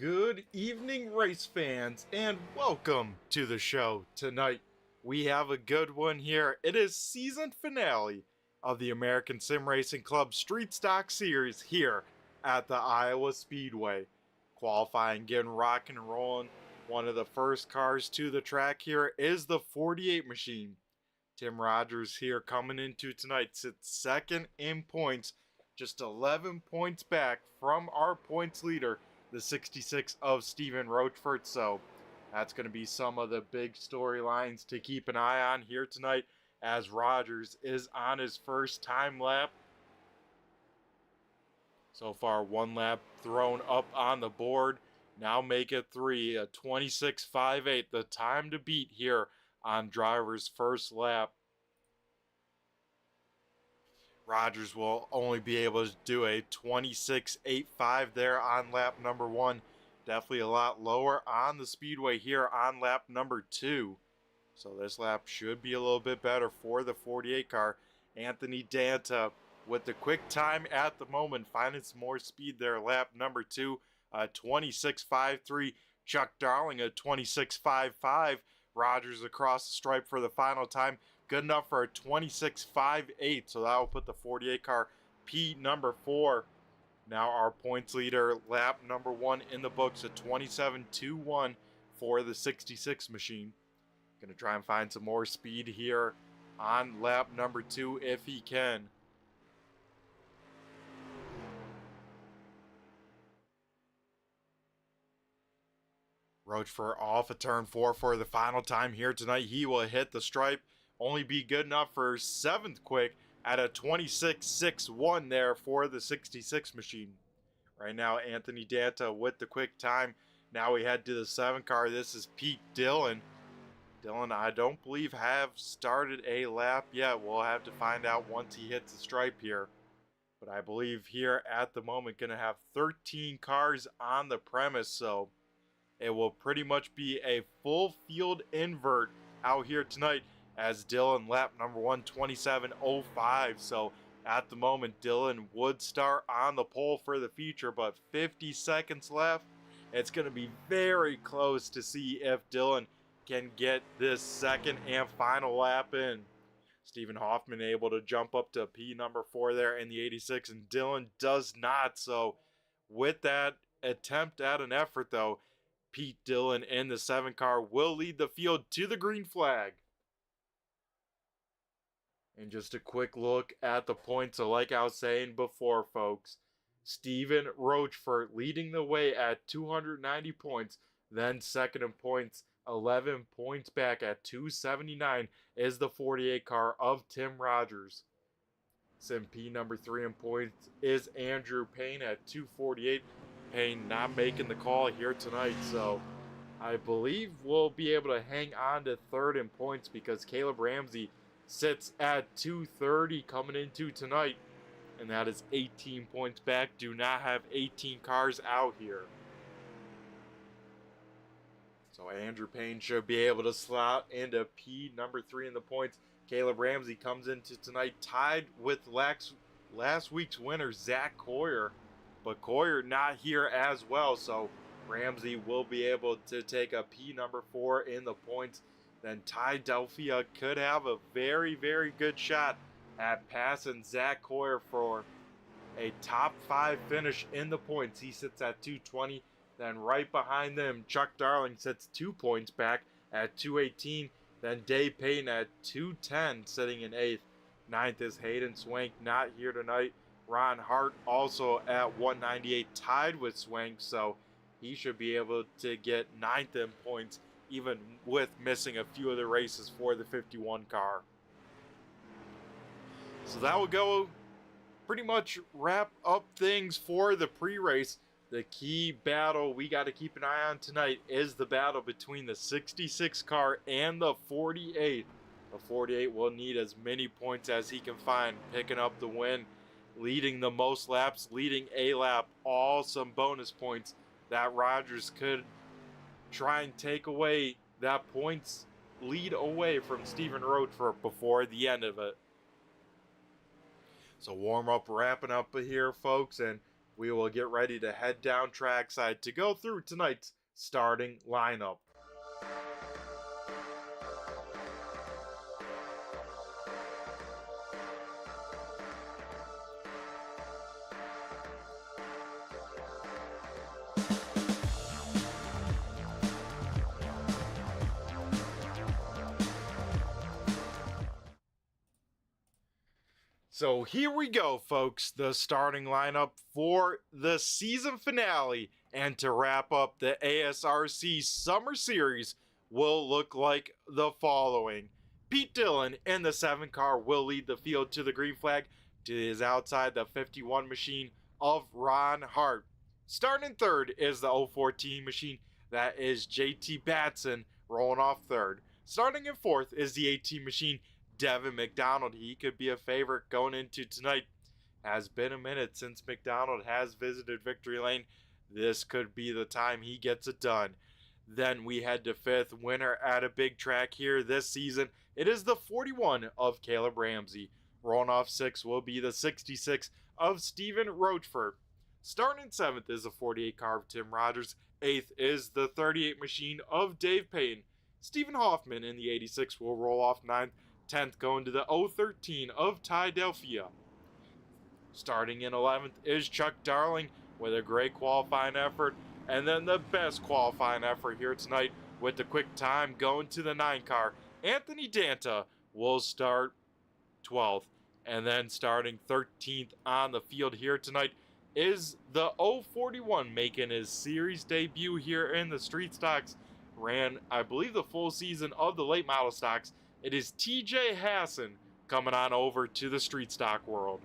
Good evening, race fans, and welcome to the show. Tonight, we have a good one here. It is season finale of the American Sim Racing Club Street Stock Series here at the Iowa Speedway. Qualifying, getting rocking and rolling. One of the first cars to the track here is the 48 machine. Tim Rogers here coming into tonight, sits second in points, just 11 points back from our points leader, the 66 of Stephen Rochford. So that's going to be some of the big storylines to keep an eye on here tonight as Rogers is on his first time lap. So far, one lap thrown up on the board. Now make it three, a 26.58, the time to beat here on driver's first lap. Rogers will only be able to do a 26.85 there on lap number one. Definitely a lot lower on the speedway here on lap number two. So this lap should be a little bit better for the 48 car. Anthony Danta with the quick time at the moment, finding some more speed there. Lap number two, 26.53. Chuck Darling, a 26.55. Rogers across the stripe for the final time. Good enough for a 26.58, so that will put the 48 car P number 4. Now our points leader, lap number 1 in the books, a 27.21 for the 66 machine. Going to try and find some more speed here on lap number 2 if he can. Rochford off of turn 4 for the final time here tonight. He will hit the stripe. Only be good enough for 7th quick at a 26.61 there for the 66 machine. Right now, Anthony Danta with the quick time. Now we head to the 7 car. This is Pete Dillon. Dillon, I don't believe, have started a lap yet. We'll have to find out once he hits the stripe here. But I believe here at the moment going to have 13 cars on the premise, so it will pretty much be a full field invert out here tonight as Dillon lap number 1, 27.05. So at the moment, Dillon would start on the pole for the feature, but 50 seconds left. It's going to be very close to see if Dillon can get this second and final lap in. Stephen Hoffman able to jump up to P number 4 there in the 86, and Dillon does not. So with that attempt at an effort, though, Pete Dillon in the 7 car will lead the field to the green flag. And just a quick look at the points. So like I was saying before, folks, Stephen Rochford leading the way at 290 points. Then second in points, 11 points back at 279 is the 48 car of Tim Rogers. Sim P number 3 in points is Andrew Payne at 248. Payne not making the call here tonight, so I believe we'll be able to hang on to third in points because Caleb Ramsey sits at 230 coming into tonight, and that is 18 points back. Do not have 18 cars out here. So Andrew Payne should be able to slot into P number 3 in the points. Caleb Ramsey comes into tonight tied with last week's winner, Zach Coyer. But Coyer not here as well, so Ramsey will be able to take a P number 4 in the points. Then Ty Delphia could have a very, very good shot at passing Zach Coyer for a top 5 finish in the points. He sits at 220. Then right behind them, Chuck Darling sits 2 points back at 218. Then Dave Payton at 210, sitting in 8th. 9th is Hayden Swank, not here tonight. Ron Hart also at 198, tied with Swank, so he should be able to get 9th in points, even with missing a few of the races for the 51 car. So that will go pretty much wrap up things for the pre-race. The key battle we got to keep an eye on tonight is the battle between the 66 car and the 48. The 48 will need as many points as he can find, picking up the win, leading the most laps, leading a lap, all some bonus points that Rogers could try and take away that points lead away from Stephen Rochford before the end of it. So warm up, wrapping up here, folks, and we will get ready to head down trackside to go through tonight's starting lineup. So here we go, folks, the starting lineup for the season finale. And to wrap up the ASRC Summer Series will look like the following. Pete Dillon in the 7 car will lead the field to the green flag to his outside the 51 machine of Ron Hart. Starting third is the 014 machine, that is JT Batson rolling off third. Starting in fourth is the 18 machine, Devin McDonald. He could be a favorite going into tonight. Has been a minute since McDonald has visited Victory Lane. This could be the time he gets it done. Then we head to fifth, winner at a big track here this season. It is the 41 of Caleb Ramsey. Rolling off sixth will be the 66 of Stephen Rochford. Starting seventh is the 48 car of Tim Rogers. Eighth is the 38 machine of Dave Payton. Stephen Hoffman in the 86 will roll off ninth. 10th going to the 013 of Ty Delphia. Starting in 11th is Chuck Darling with a great qualifying effort, and then the best qualifying effort here tonight with the quick time going to the 9 car. Anthony Danta will start 12th, and then starting 13th on the field here tonight is the 041 making his series debut here in the street stocks. Ran, I believe, the full season of the late model stocks. It is TJ Hassan coming on over to the street stock world.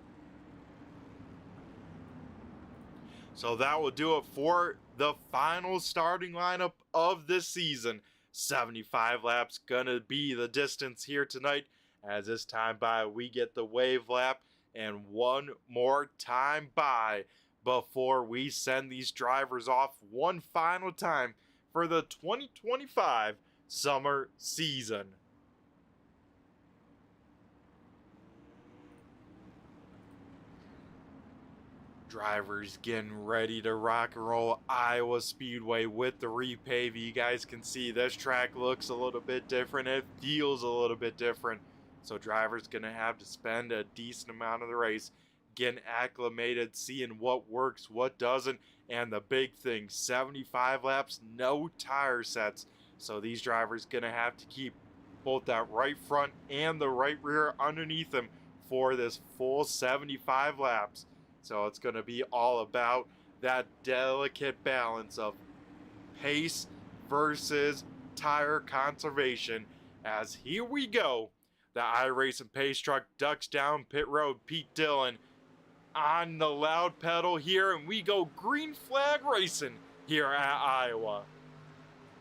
So that will do it for the final starting lineup of this season. 75 laps gonna be the distance here tonight. As this time by, we get the wave lap and one more time by before we send these drivers off one final time for the 2025 summer season. Drivers getting ready to rock and roll Iowa Speedway with the repave. You guys can see this track looks a little bit different. It feels a little bit different. So drivers going to have to spend a decent amount of the race getting acclimated, seeing what works, what doesn't. And the big thing, 75 laps, no tire sets. So these drivers going to have to keep both that right front and the right rear underneath them for this full 75 laps. So it's going to be all about that delicate balance of pace versus tire conservation. As here we go, the iRacing pace truck ducks down pit road. Pete Dillon on the loud pedal here, and we go green flag racing here at Iowa.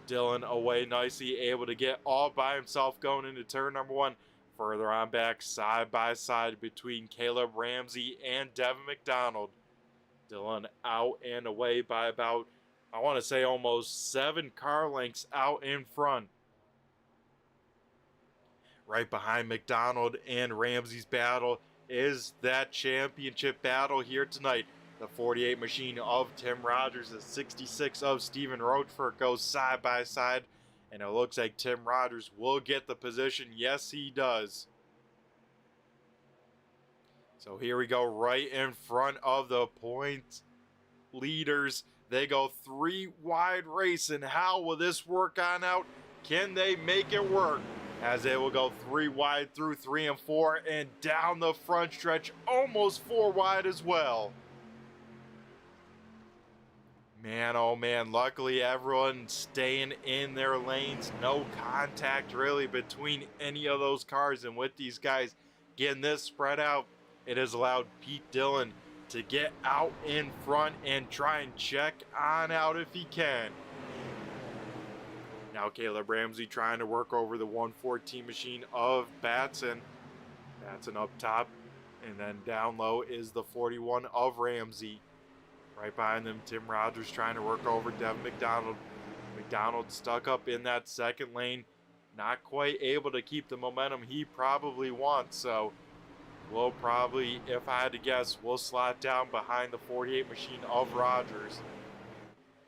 Dillon away nicely, able to get all by himself going into turn number 1. Further on back, side by side between Caleb Ramsey and Devin McDonald. Dillon out and away by about, I want to say, almost 7 car lengths out in front. Right behind McDonald and Ramsey's battle is that championship battle here tonight. The 48 machine of Tim Rogers, the 66 of Stephen Rochford goes side by side. And it looks like Tim Rogers will get the position. Yes, he does. So here we go, right in front of the point leaders. They go 3 wide racing. How will this work on out? Can they make it work? As they will go 3 wide through 3 and 4 and down the front stretch, almost 4 wide as well. Man, oh man, luckily everyone staying in their lanes. No contact really between any of those cars. And with these guys getting this spread out, it has allowed Pete Dillon to get out in front and try and check on out if he can. Now Caleb Ramsey trying to work over the 114 machine of Batson. Batson up top. And then down low is the 41 of Ramsey. Right behind them, Tim Rogers trying to work over Devin McDonald. McDonald stuck up in that second lane. Not quite able to keep the momentum he probably wants. So will probably, if I had to guess, will slot down behind the 48 machine of Rogers.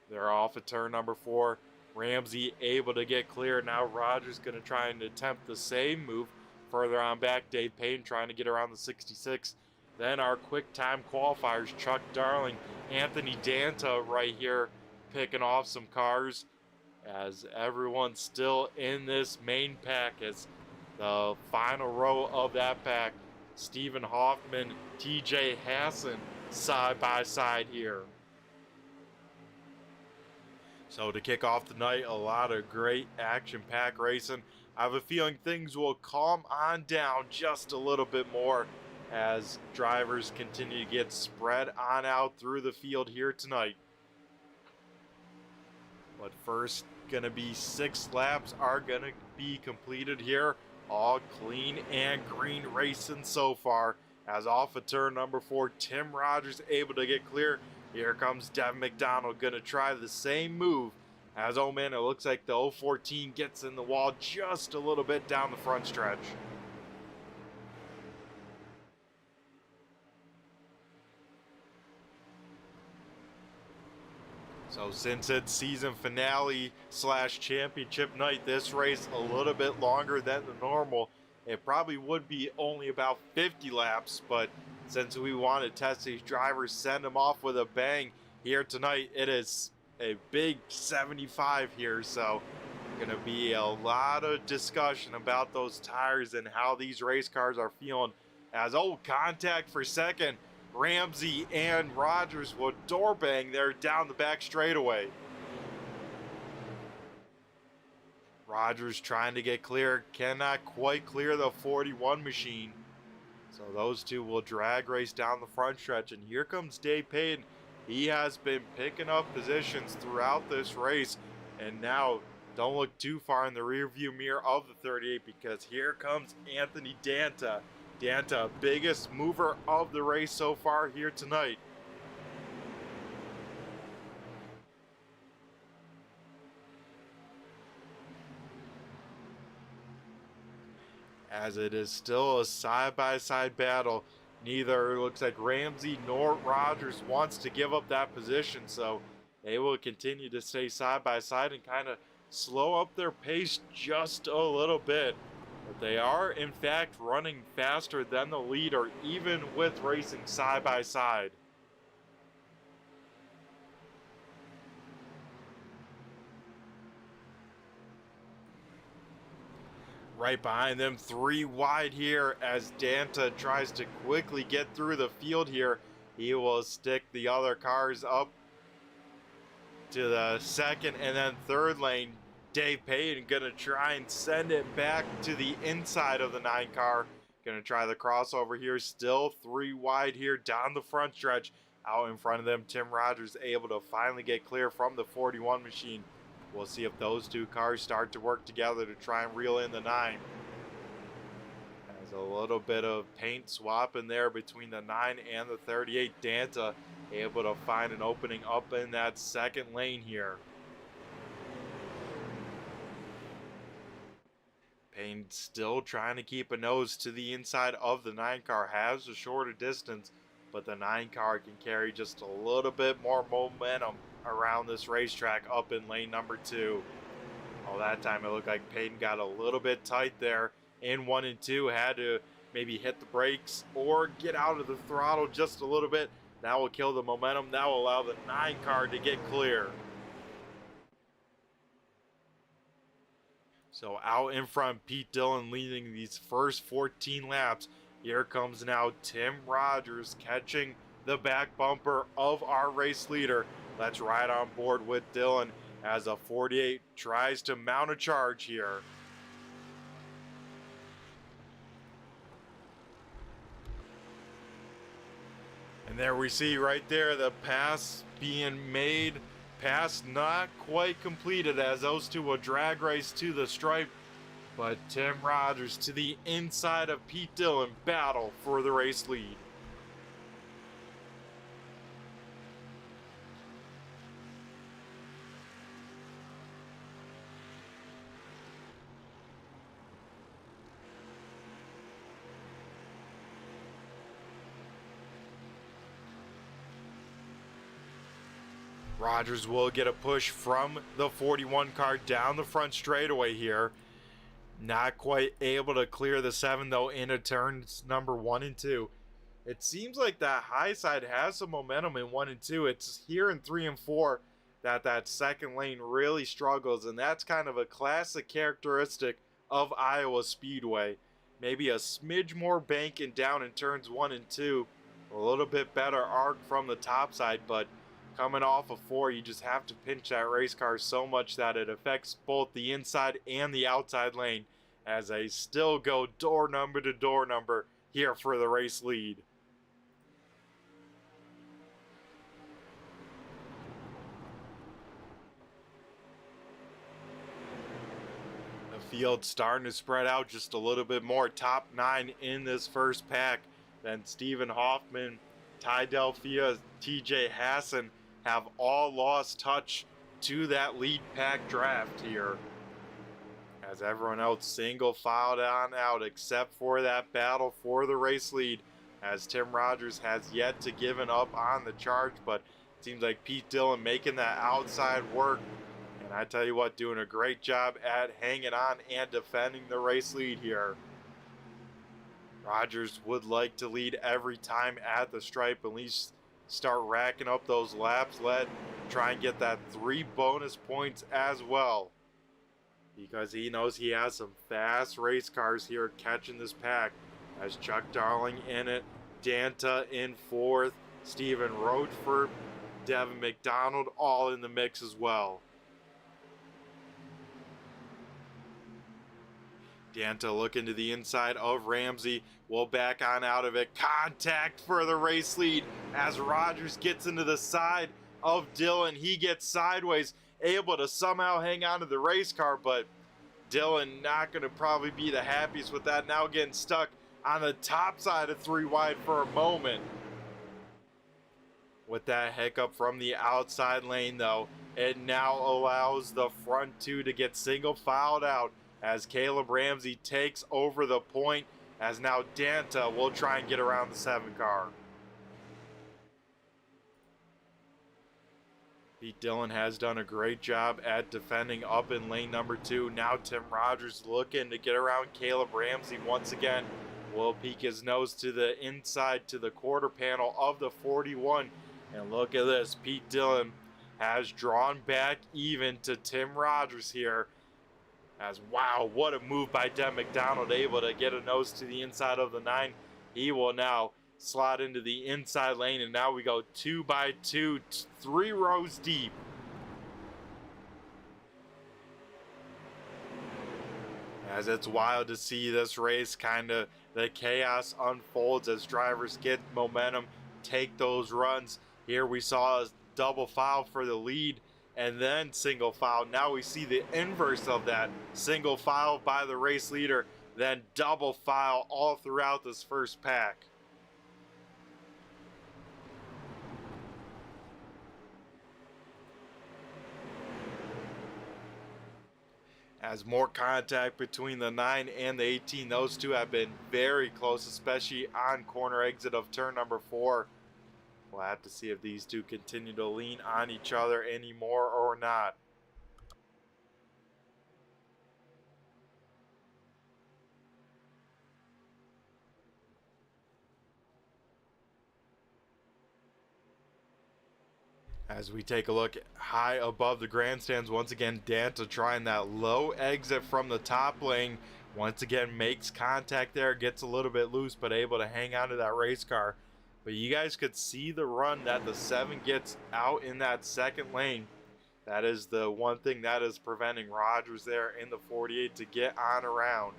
They're off at turn number 4. Ramsey able to get clear. Now Rogers going to try and attempt the same move further on back. Dave Payne trying to get around the 66. Then our quick time qualifiers, Chuck Darling, Anthony Danta right here picking off some cars as everyone's still in this main pack as the final row of that pack. Stephen Hoffman, TJ Hassan side by side here. So to kick off the night, a lot of great action-packed racing. I have a feeling things will calm on down just a little bit more as drivers continue to get spread on out through the field here tonight. But first, gonna be 6 laps are gonna be completed here. All clean and green racing so far. As off of turn number 4, Tim Rogers able to get clear. Here comes Devin McDonald, gonna try the same move. As, oh man, it looks like the 014 gets in the wall just a little bit down the front stretch. So since it's season finale / championship night, this race a little bit longer than the normal. It probably would be only about 50 laps, but since we want to test these drivers, send them off with a bang here tonight, it is a big 75 here. So gonna be a lot of discussion about those tires and how these race cars are feeling. As contact for second. Ramsey and Rogers will door bang there down the back straightaway. Rogers trying to get clear, cannot quite clear the 41 machine. So those two will drag race down the front stretch. And here comes Dave Payne. He has been picking up positions throughout this race. And now don't look too far in the rearview mirror of the 38 because here comes Anthony Danta. Danta, biggest mover of the race so far here tonight. As it is still a side-by-side battle, neither looks like Ramsey nor Rogers wants to give up that position, so they will continue to stay side-by-side and kind of slow up their pace just a little bit. But they are, in fact, running faster than the leader, even with racing side by side. Right behind them, 3 wide here as Danta tries to quickly get through the field here. He will stick the other cars up to the second and then third lane. Dave Payne gonna try and send it back to the inside of the 9 car. Gonna try the crossover here. Still 3 wide here down the front stretch. Out in front of them, Tim Rogers able to finally get clear from the 41 machine. We'll see if those 2 cars start to work together to try and reel in the 9. There's a little bit of paint swap in there between the 9 and the 38. Danta able to find an opening up in that second lane here. Payne still trying to keep a nose to the inside of the 9 car, has a shorter distance, but the 9 car can carry just a little bit more momentum around this racetrack up in lane number 2. All that time it looked like Payne got a little bit tight there in 1 and 2, had to maybe hit the brakes or get out of the throttle just a little bit. That will kill the momentum. That will allow the 9 car to get clear. So out in front, Pete Dillon leading these first 14 laps. Here comes now Tim Rogers catching the back bumper of our race leader. Let's ride on board with Dillon as a 48 tries to mount a charge here. And there we see right there the pass being made. Pass not quite completed as those 2 will drag race to the stripe. But Tim Rogers to the inside of Pete Dillon battle for the race lead. Rogers will get a push from the 41 car down the front straightaway here. Not quite able to clear the 7 though into turns number 1 and 2. It seems like that high side has some momentum in 1 and 2. It's here in 3 and 4 that second lane really struggles, and that's kind of a classic characteristic of Iowa Speedway. Maybe a smidge more banking down in turns 1 and 2, a little bit better arc from the top side, but coming off of 4, you just have to pinch that race car so much that it affects both the inside and the outside lane, as they still go door number to door number here for the race lead. The field starting to spread out just a little bit more. Top 9 in this first pack. Then Stephen Hoffman, Ty Delphia, TJ Hassan have all lost touch to that lead pack draft here, as everyone else single filed on out except for that battle for the race lead, as Tim Rogers has yet to given up on the charge, but it seems like Pete Dillon making that outside work, and I tell you what, doing a great job at hanging on and defending the race lead here. Rogers would like to lead every time at the stripe, at least start racking up those laps led, try and get that 3 bonus points as well, because he knows he has some fast race cars here catching this pack, as Chuck Darling in it, Danta in 4th, Stephen Roachford, Devin McDonald all in the mix as well. Danta looking to the inside of Ramsey, will back on out of it. Contact for the race lead as Rogers gets into the side of Dillon. He gets sideways, able to somehow hang on to the race car, but Dillon not going to probably be the happiest with that. Now getting stuck on the top side of 3 wide for a moment. With that hiccup from the outside lane though, it now allows the front 2 to get single filed out, as Caleb Ramsey takes over the point, as now Danta will try and get around the 7 car. Pete Dillon has done a great job at defending up in lane number 2. Now Tim Rogers looking to get around Caleb Ramsey once again. Will peek his nose to the inside to the quarter panel of the 41. And look at this, Pete Dillon has drawn back even to Tim Rogers here. As wow, what a move by Dev McDonald, able to get a nose to the inside of the 9. He will now slot into the inside lane, and now we go 2 by 2, 3 rows deep. As it's wild to see this race, kind of the chaos unfolds as drivers get momentum, take those runs. Here we saw a double foul for the lead, and then single file. Now we see the inverse of that. Single file by the race leader, then double file all throughout this first pack. As more contact between the 9 and the 18, those two have been very close, especially on corner exit of turn number 4. We'll have to see if these two continue to lean on each other anymore or not. As we take a look high above the grandstands, once again Danta trying that low exit from the top lane. Once again makes contact there, gets a little bit loose, but able to hang on to that race car. But you guys could see the run that the 7 gets out in that second lane. That is the one thing that is preventing Rogers there in the 48 to get on around.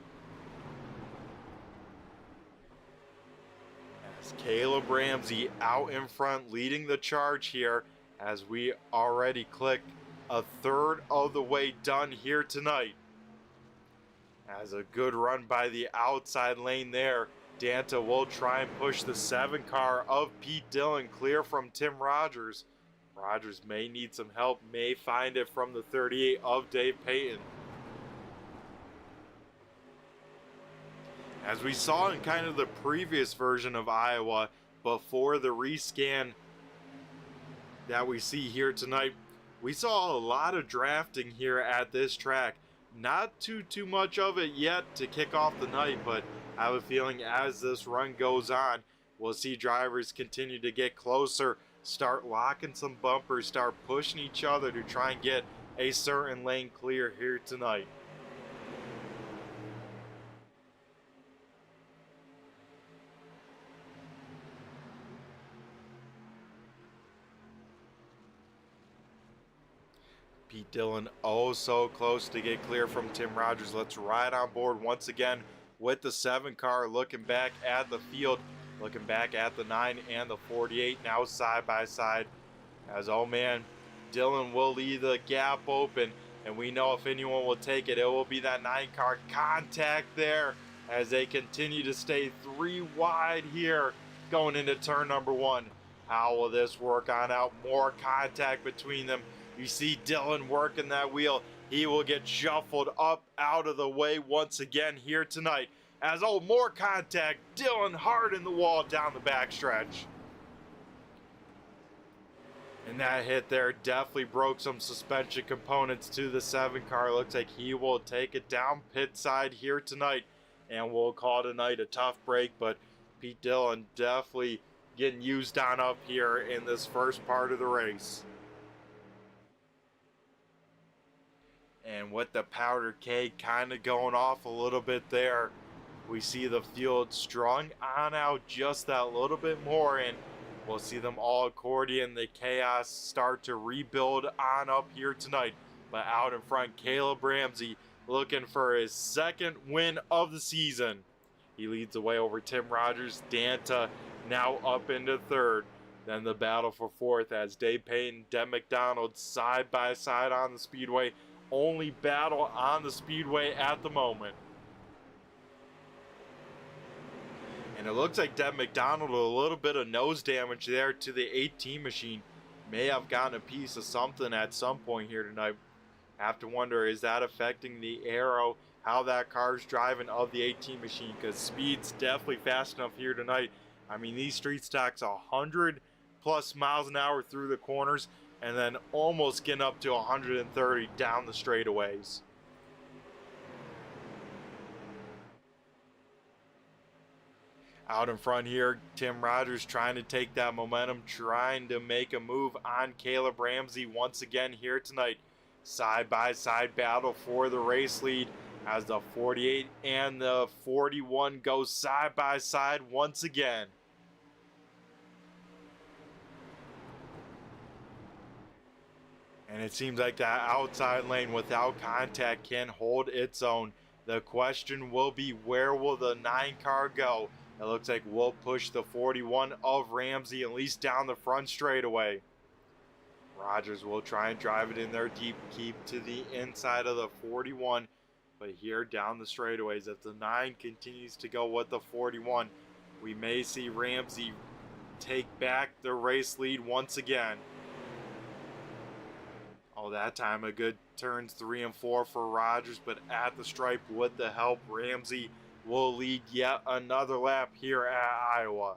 As Caleb Ramsey out in front leading the charge here, as we already click a third of the way done here tonight. As a good run by the outside lane there. Danta will try and push the 7 car of Pete Dillon clear from Tim Rogers. Rogers may need some help, may find it from the 38 of Dave Payton. As we saw in kind of the previous version of Iowa, before the rescan that we see here tonight. We saw a lot of drafting here at this track. Not too much of it yet to kick off the night, but I have a feeling as this run goes on, we'll see drivers continue to get closer, start locking some bumpers, start pushing each other to try and get a certain lane clear here tonight. Pete Dillon, oh so close to get clear from Tim Rogers. Let's ride on board once again with the 7 car, looking back at the field, looking back at the 9 and the 48 now side by side. As, oh man, Dillon will leave the gap open, and we know if anyone will take it, it will be that 9 car. Contact there as they continue to stay 3 wide here going into turn number 1. How will this work on out? More contact between them. You see Dillon working that wheel. He will get shuffled up out of the way once again here tonight. As, oh, more contact. Dillon hard in the wall down the backstretch. And that hit there definitely broke some suspension components to the 7 car. Looks like he will take it down pit side here tonight. And we'll call tonight a tough break. But Pete Dillon definitely getting used on up here in this first part of the race. And with the powder keg kind of going off a little bit there, we see the field strung on out just that little bit more, and we'll see them all accordion the chaos start to rebuild on up here tonight. But out in front, Caleb Ramsey looking for his 2nd win of the season. He leads the way over Tim Rogers. Danta now up into 3rd. Then the battle for 4th as Dave Payton, Deb McDonald side by side on the speedway. Only battle on the speedway at the moment. And it looks like Deb McDonald, a little bit of nose damage there to the 18 machine. May have gotten a piece of something at some point here tonight. Have to wonder, is that affecting the aero, how that car's driving of the 18 machine? Because speed's definitely fast enough here tonight. I mean, these street stocks 100 plus miles an hour through the corners, and then almost getting up to 130 down the straightaways. Out in front here, Tim Rogers trying to take that momentum, trying to make a move on Caleb Ramsey once again here tonight. Side by side battle for the race lead as the 48 and the 41 go side by side once again. And it seems like that outside lane without contact can hold its own. The question will be, where will the 9 car go? It looks like we'll push the 41 of Ramsey at least down the front straightaway. Rogers will try and drive it in there deep, keep to the inside of the 41. But here down the straightaways, if the 9 continues to go with the 41, we may see Ramsey take back the race lead once again. Oh, that time a good turns 3 and 4 for Rogers, but at the stripe with the help, Ramsey will lead yet another lap here at Iowa.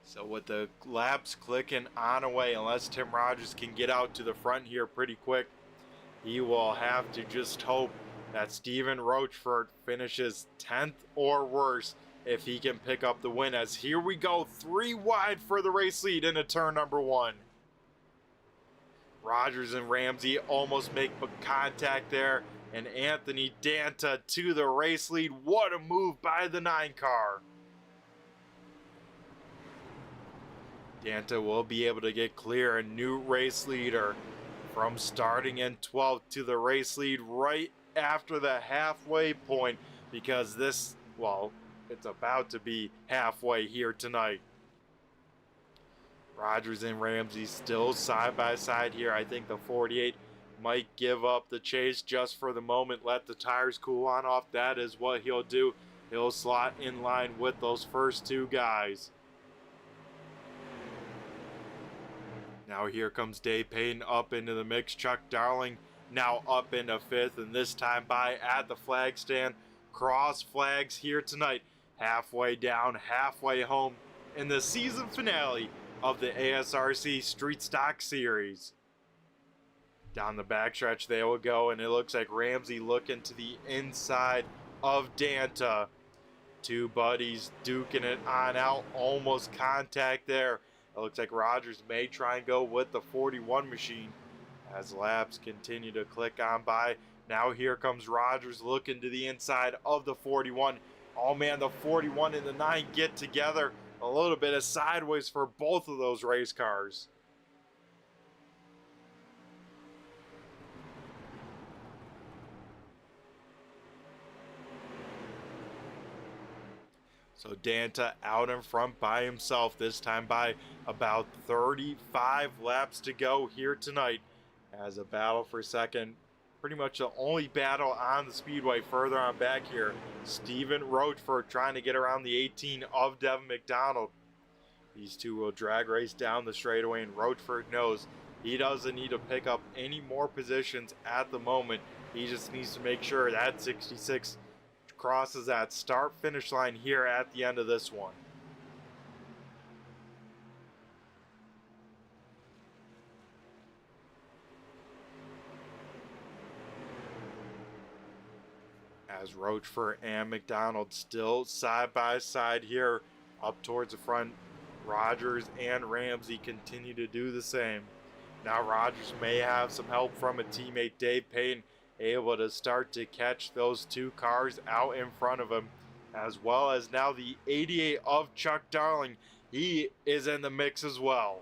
So with the laps clicking on away, unless Tim Rogers can get out to the front here pretty quick, he will have to just hope that Steven Rochefort finishes 10th or worse if he can pick up the win. As here we go, 3 wide for the race lead into turn number 1. Rogers and Ramsey almost make contact there, and Anthony Danta to the race lead. What a move by the 9 car. Danta will be able to get clear, a new race leader from starting in 12th to the race lead right after the halfway point, because this, well, it's about to be halfway here tonight. Rogers and Ramsey still side by side here. I think the 48 might give up the chase just for the moment, let the tires cool on off. That is what he'll do. He'll slot in line with those first 2 guys. Now here comes Dave Payton up into the mix. Chuck Darling now up into 5th, and this time by at the flag stand cross flags here tonight, halfway down, halfway home in the season finale of the ASRC Street Stock Series. Down the backstretch they will go, and it looks like Ramsey looking to the inside of Danta. Two buddies duking it on out, almost contact there. It looks like Rogers may try and go with the 41 machine as laps continue to click on by. Now here comes Rogers looking to the inside of the 41. Oh man, the 41 and the 9 get together. A little bit of sideways for both of those race cars. So Danta out in front by himself, this time by about 35 laps to go here tonight, as a battle for second. Pretty much the only battle on the speedway further on back here. Stephen Roachford trying to get around the 18 of Devin McDonald. These two will drag race down the straightaway, and Roachford knows he doesn't need to pick up any more positions at the moment. He just needs to make sure that 66 crosses that start-finish line here at the end of this one. As Roachford and McDonald still side by side here up towards the front, Rogers and Ramsey continue to do the same. Now Rogers may have some help from a teammate, Dave Payton, able to start to catch those two cars out in front of him, as well as now the 88 of Chuck Darling. He is in the mix as well.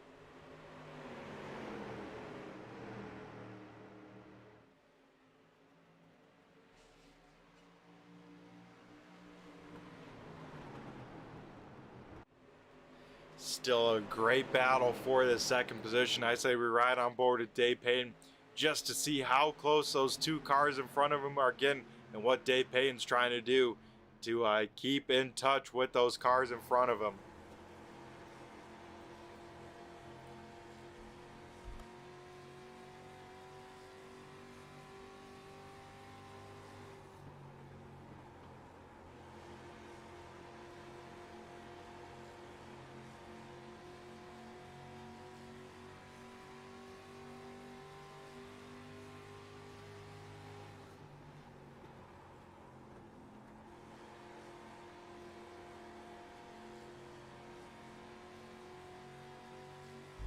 Still a great battle for the second position. I say we ride on board with Dave Payton just to see how close those two cars in front of him are getting, and what Dave Payton's trying to do to keep in touch with those cars in front of him.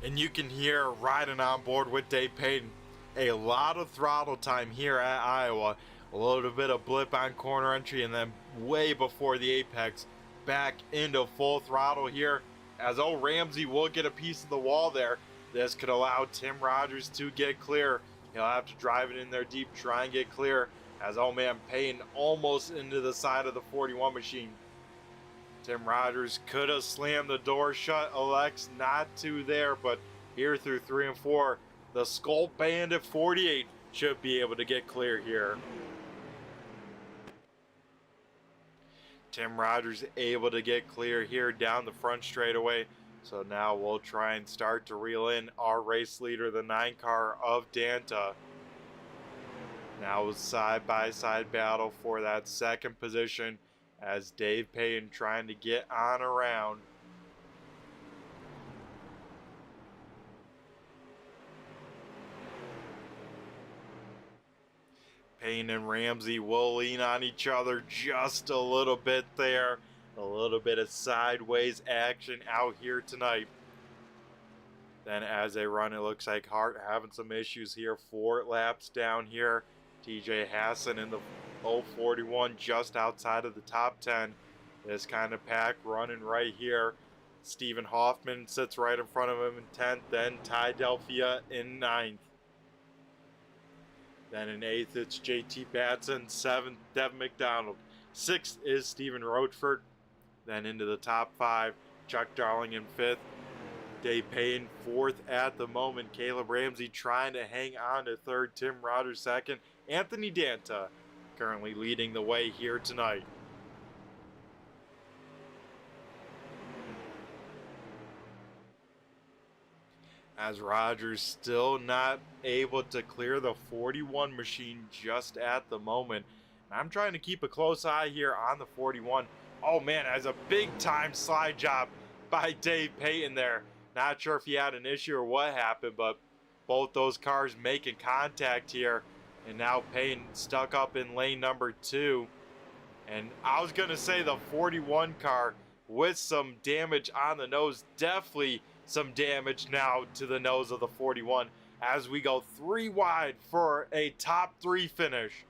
And you can hear, riding on board with Dave Payton, a lot of throttle time here at Iowa. A little bit of blip on corner entry, and then way before the apex, back into full throttle here, as Ramsey will get a piece of the wall there. This could allow Tim Rogers to get clear. He'll have to drive it in there deep, try and get clear, as man, Payton almost into the side of the 41 machine. Tim Rogers could have slammed the door shut, elects not to there, but here through 3 and 4, the Skull Bandit 48 should be able to get clear here. Tim Rogers able to get clear here down the front straightaway. So now we'll try and start to reel in our race leader, the 9 car of Danta. Now a side-by-side battle for that second position, as Dave Payton trying to get on around. Payton and Ramsey will lean on each other just a little bit there. A little bit of sideways action out here tonight. Then as they run, it looks like Hart having some issues here. 4 laps down here. TJ Hassan in the 041 just outside of the top 10. This kind of pack running right here. Stephen Hoffman sits right in front of him in 10th. Then Ty Delphia in 9th. Then in 8th, it's JT Batson. 7th, Devin McDonald. 6th is Stephen Roachford. Then into the top 5, Chuck Darling in 5th. Dave Payton 4th at the moment. Caleb Ramsey trying to hang on to 3rd. Tim Rogers 2nd. Anthony Danta currently leading the way here tonight. As Rogers still not able to clear the 41 machine just at the moment, I'm trying to keep a close eye here on the 41. Oh man, as a big time slide job by Dave Payton there. Not sure if he had an issue or what happened, but both those cars making contact here. And now Payton stuck up in lane number 2. And I was going to say the 41 car with some damage on the nose. Definitely some damage now to the nose of the 41 as we go 3 wide for a top 3 finish.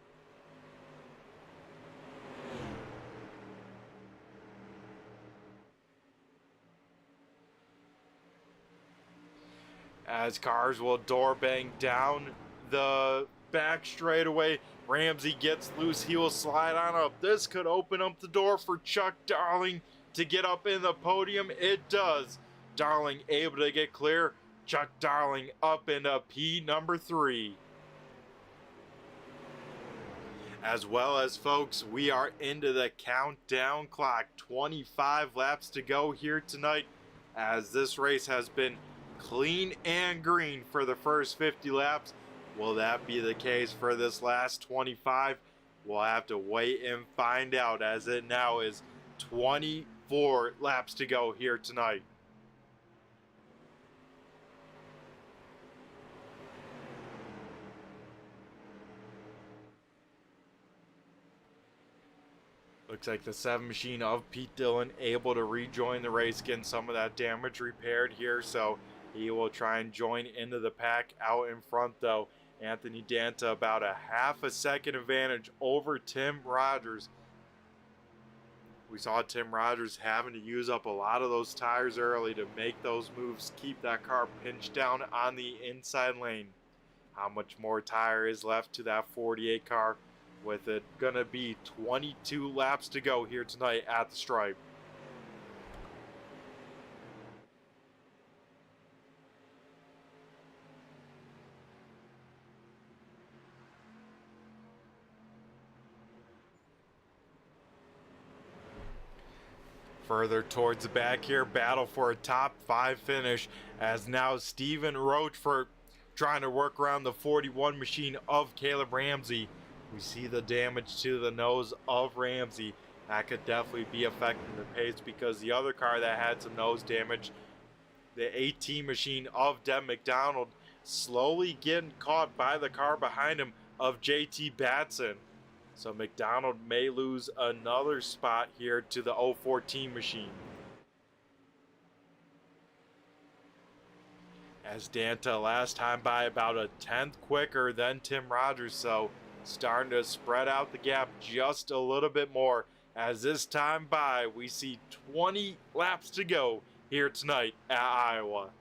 As cars will door bang down the back straightaway. Ramsey gets loose. He will slide on up. This could open up the door for Chuck Darling to get up in the podium. It does. Darling able to get clear. Chuck Darling up into P number 3. As well as, folks, we are into the countdown clock. 25 laps to go here tonight, as this race has been clean and green for the first 50 laps. Will that be the case for this last 25? We'll have to wait and find out, as it now is 24 laps to go here tonight. Looks like the 7 machine of Pete Dillon able to rejoin the race, getting some of that damage repaired here, so he will try and join into the pack out in front though. Anthony Danta about a half a second advantage over Tim Rogers. We saw Tim Rogers having to use up a lot of those tires early to make those moves, keep that car pinched down on the inside lane. How much more tire is left to that 48 car, with it gonna be 22 laps to go here tonight at the stripe. Further towards the back here, battle for a top 5 finish, as now Stephen Rochefort trying to work around the 41 machine of Caleb Ramsey. We see the damage to the nose of Ramsey. That could definitely be affecting the pace, because the other car that had some nose damage, the 18 machine of Deb McDonald, slowly getting caught by the car behind him of JT Batson. So McDonald may lose another spot here to the 014 machine. As Danta last time by about a 10th quicker than Tim Rogers, so starting to spread out the gap just a little bit more. As this time by, we see 20 laps to go here tonight at Iowa.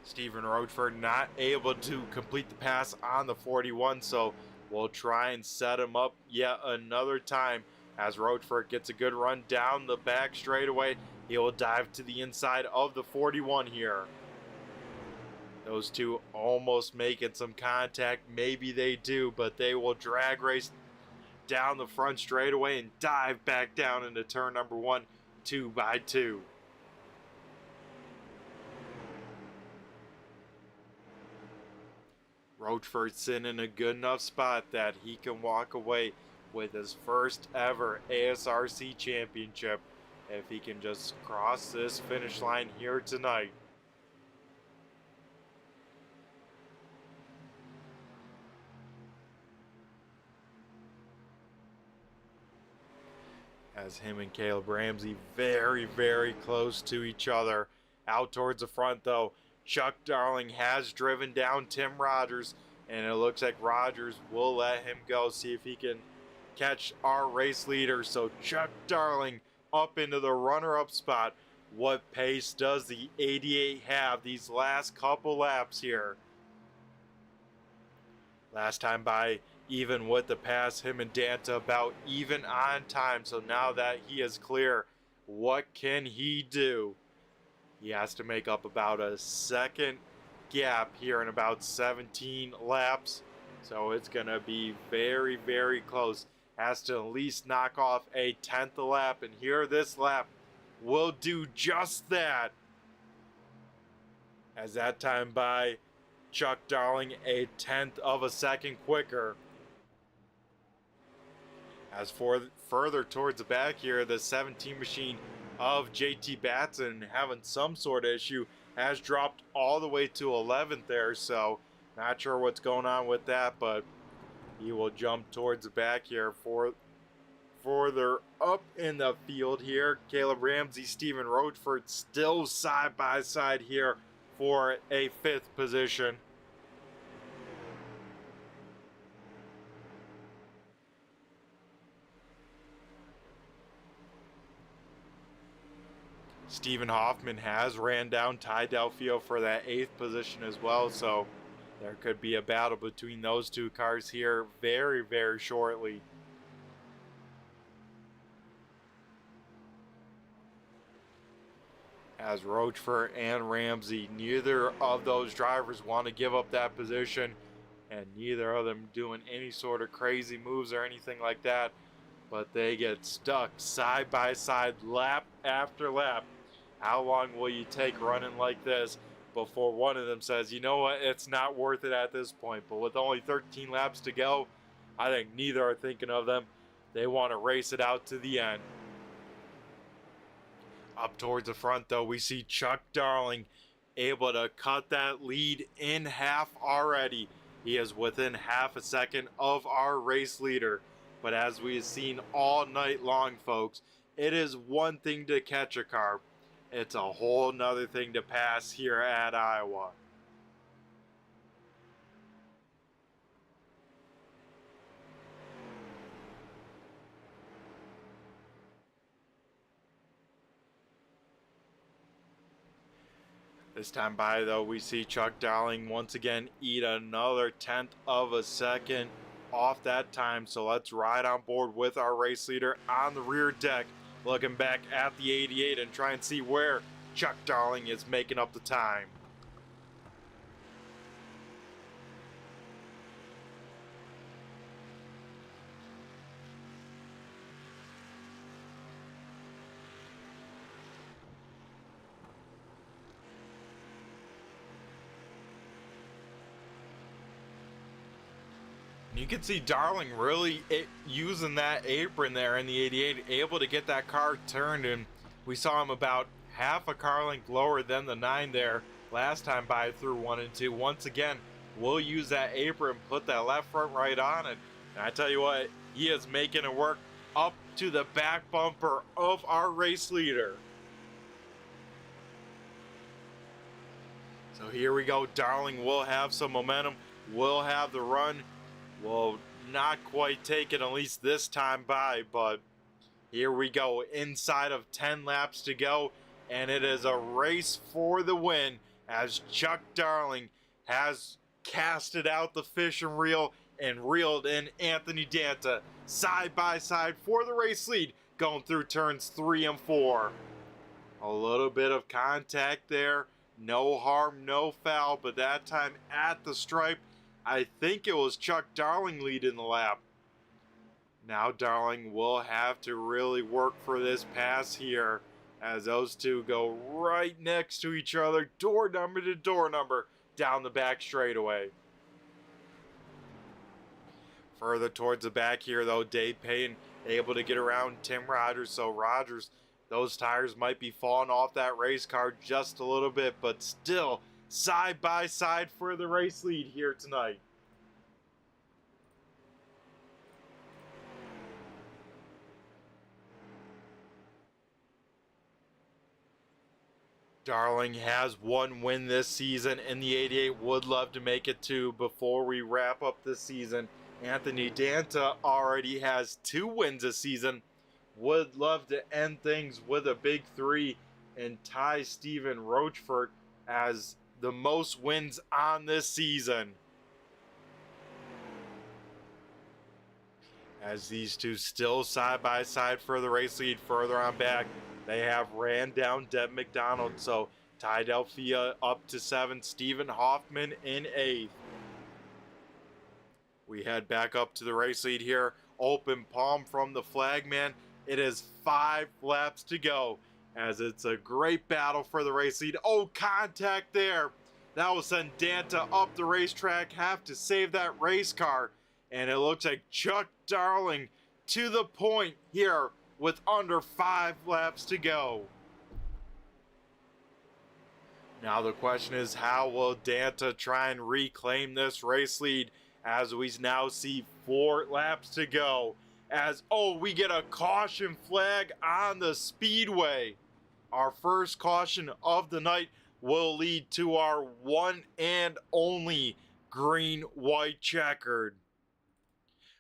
Stephen Rochefort not able to complete the pass on the 41, so we'll try and set him up yet another time. As Rochefort gets a good run down the back straightaway, he will dive to the inside of the 41 here. Those two almost making some contact. Maybe they do, but they will drag race down the front straightaway and dive back down into turn number 1, 2 by 2. Rochefort's sitting in a good enough spot that he can walk away with his first ever ASRC championship if he can just cross this finish line here tonight. As him and Caleb Ramsey very, very close to each other. Out towards the front though, Chuck Darling has driven down Tim Rogers, and it looks like Rogers will let him go, see if he can catch our race leader. So Chuck Darling up into the runner-up spot. What pace does the 88 have these last couple laps here? Last time by, even with the pass, him and Danta about even on time. So now that he is clear, what can he do? He has to make up about a second gap here in about 17 laps. So it's going to be very, very close. Has to at least knock off a 10th a lap. And here this lap will do just that. As that time by, Chuck Darling a tenth of a second quicker. As for further towards the back here, the 17 machine of JT Batson having some sort of issue has dropped all the way to 11th there, so not sure what's going on with that, but he will jump towards the back here. For further up in the field here, Caleb Ramsey, Stephen Roachford still side by side here for a 5th position. Stephen Hoffman has ran down Ty Delfio for that 8th position as well, so there could be a battle between those two cars here very, very shortly. As Roachford and Ramsey, neither of those drivers want to give up that position, and neither of them doing any sort of crazy moves or anything like that, but they get stuck side by side lap after lap. How long will you take running like this before one of them says, you know what, it's not worth it at this point? But with only 13 laps to go, I think neither are thinking of them. They want to race it out to the end. Up towards the front, though, we see Chuck Darling able to cut that lead in half already. He is within half a second of our race leader. But as we have seen all night long, folks, it is one thing to catch a car. It's a whole nother thing to pass here at Iowa. This time by, though, we see Chuck Darling once again eat another 1/10 of a second off that time. So let's ride on board with our race leader on the rear deck, looking back at the 88 and try and see where Chuck Darling is making up the time. You can see Darling really using that apron there in the 88, able to get that car turned, and we saw him about half a car length lower than the 9 there last time by through 1 and 2. Once again, we'll use that apron, put that left front right on it, and I tell you what, he is making it work up to the back bumper of our race leader. So here we go. Darling will have some momentum, will have the run, will not quite take it, at least this time by, but here we go. Inside of 10 laps to go, and it is a race for the win as Chuck Darling has casted out the fishing reel and reeled in Anthony Danta side by side for the race lead going through turns 3 and 4. A little bit of contact there, no harm, no foul, but that time at the stripe, I think it was Chuck Darling leading the lap. Now Darling will have to really work for this pass here as those two go right next to each other, door number to door number, down the back straightaway. Further towards the back here, though, Dave Payne able to get around Tim Rogers. So Rogers, those tires might be falling off that race car just a little bit, but still side by side for the race lead here tonight. Darling has one win this season in the 88, would love to make it 2 before we wrap up this season. Anthony Danta already has 2 wins this season, would love to end things with a big 3 and tie Stephen Roachford as the most wins on this season. As these two still side by side for the race lead, further on back, they have ran down Deb McDonald. So Ty Delfia up to 7, Stephen Hoffman in 8th. We head back up to the race lead here. Open palm from the flagman. It is 5 laps to go as it's a great battle for the race lead. Oh, contact there. That will send Danta up the racetrack, have to save that race car. And it looks like Chuck Darling to the point here with under 5 laps to go. Now the question is, how will Danta try and reclaim this race lead as we now see 4 laps to go? As, oh, we get a caution flag on the speedway. Our first caution of the night will lead to our one and only green-white checkered.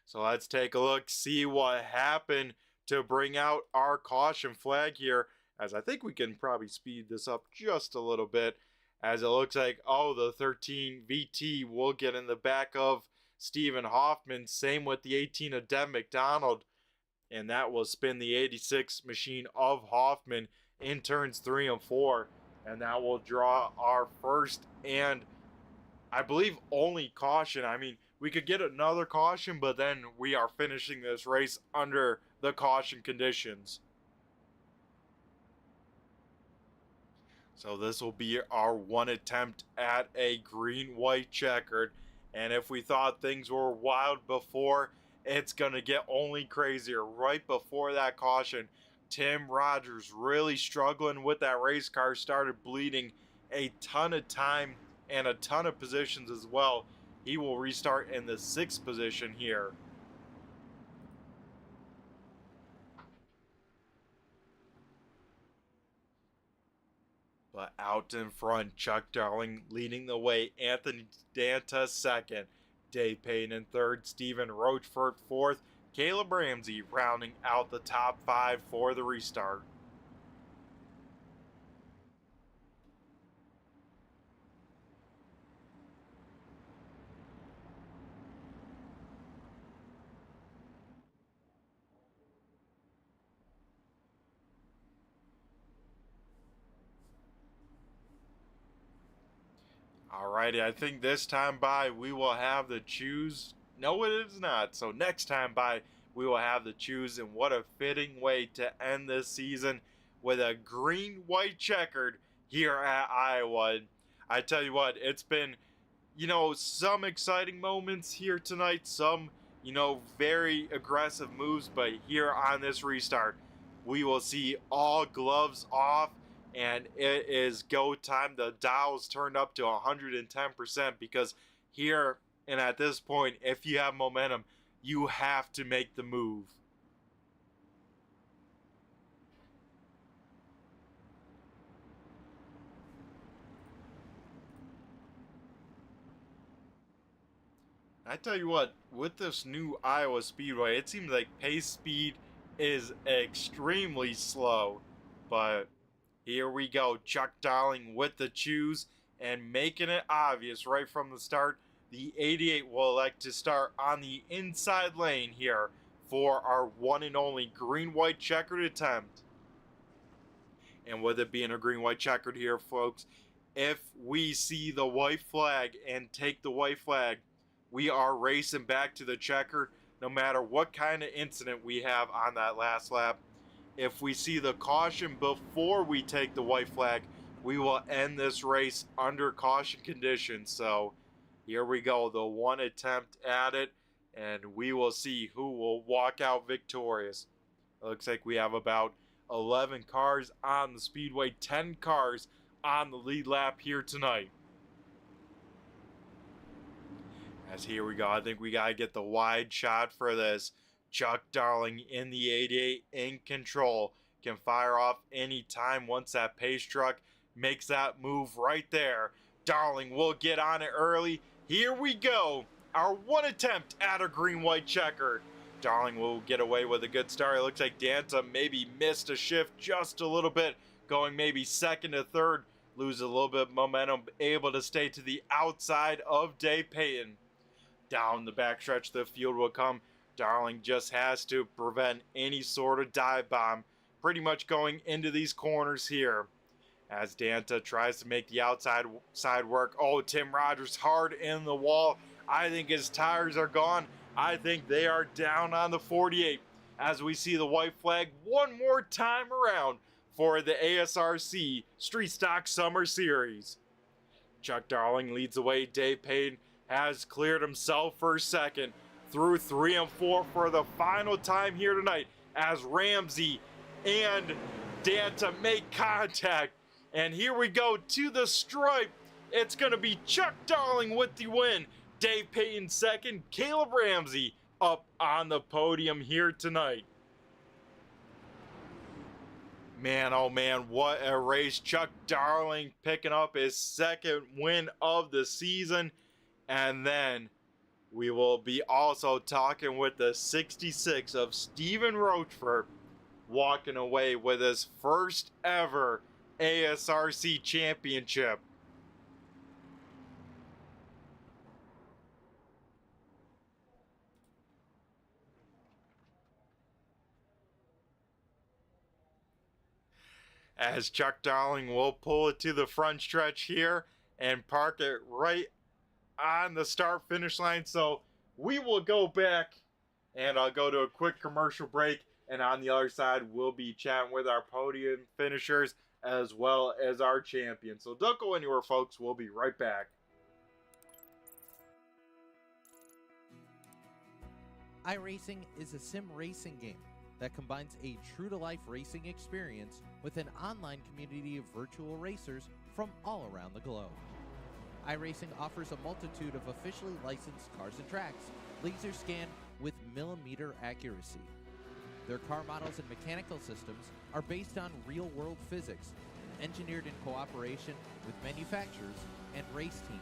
So let's take a look, see what happened to bring out our caution flag here, as I think we can probably speed this up just a little bit, as it looks like, oh, the 13 VT will get in the back of Stephen Hoffman, same with the 18 of Dev McDonald, and that will spin the 86 machine of Hoffman in turns 3 and 4, and that will draw our first and I believe only caution. I mean, we could get another caution, but then we are finishing this race under the caution conditions. So this will be our one attempt at a green-white checkered. And if we thought things were wild before, it's going to get only crazier. Right before that caution, Tim Rogers really struggling with that race car, started bleeding a ton of time and a ton of positions as well. He will restart in the 6th position here. But out in front, Chuck Darling leading the way, Anthony Danta 2nd, Dave Payne in 3rd, Stephen Rochford 4th, Caleb Ramsey rounding out the top 5 for the restart. Alrighty, I think this time by we will have the choose. No, it is not. So next time by we will have the choose, and what a fitting way to end this season with a green-white checkered here at Iowa. I tell you what, it's been, some exciting moments here tonight, some, very aggressive moves, but here on this restart, we will see all gloves off, and it is go time. The dial's turned up to 110% because here and at this point, if you have momentum, you have to make the move. I tell you what, with this new Iowa Speedway, it seems like pace speed is extremely slow, but here we go, Chuck Darling with the choose and making it obvious right from the start. The 88 will elect to start on the inside lane here for our one and only green-white checkered attempt. And with it being a green-white checkered here, folks, if we see the white flag and take the white flag, we are racing back to the checkered no matter what kind of incident we have on that last lap. If we see the caution before we take the white flag, we will end this race under caution conditions. So here we go, the one attempt at it, and we will see who will walk out victorious. It looks like we have about 11 cars on the speedway, 10 cars on the lead lap here tonight. As here we go, I think we got to get the wide shot for this. Chuck Darling in the 88 in control. Can fire off any time once that pace truck makes that move right there. Darling will get on it early. Here we go. Our one attempt at a green-white checkered. Darling will get away with a good start. It looks like Danta maybe missed a shift just a little bit, going maybe 2nd to 3rd. Lose a little bit of momentum, able to stay to the outside of Dave Payton. Down the backstretch, the field will come. Darling just has to prevent any sort of dive bomb, pretty much going into these corners here. As Danta tries to make the outside side work. Oh, Tim Rogers hard in the wall. I think his tires are gone. I think they are down on the 48 as we see the white flag one more time around for the ASRC Street Stock Summer Series. Chuck Darling leads the way. Dave Payton has cleared himself for second through 3 and 4 for the final time here tonight as Ramsey and Danta make contact. And here we go to the stripe. It's going to be Chuck Darling with the win. Dave Payton second, Caleb Ramsey up on the podium here tonight. Man, oh man, what a race. Chuck Darling picking up his second win of the season. And then we will be also talking with the 66 of Steven Rochford walking away with his first ever ASRC championship. As Chuck Darling will pull it to the front stretch here and park it right on the start finish line. So we will go back and I'll go to a quick commercial break, and on the other side we'll be chatting with our podium finishers as well as our champion. So don't go anywhere, folks. We'll be right back. iRacing is a sim racing game that combines a true-to-life racing experience with an online community of virtual racers from all around the globe. iRacing offers a multitude of officially licensed cars and tracks, laser scanned with millimeter accuracy. Their car models and mechanical systems are based on real-world physics, engineered in cooperation with manufacturers and race teams.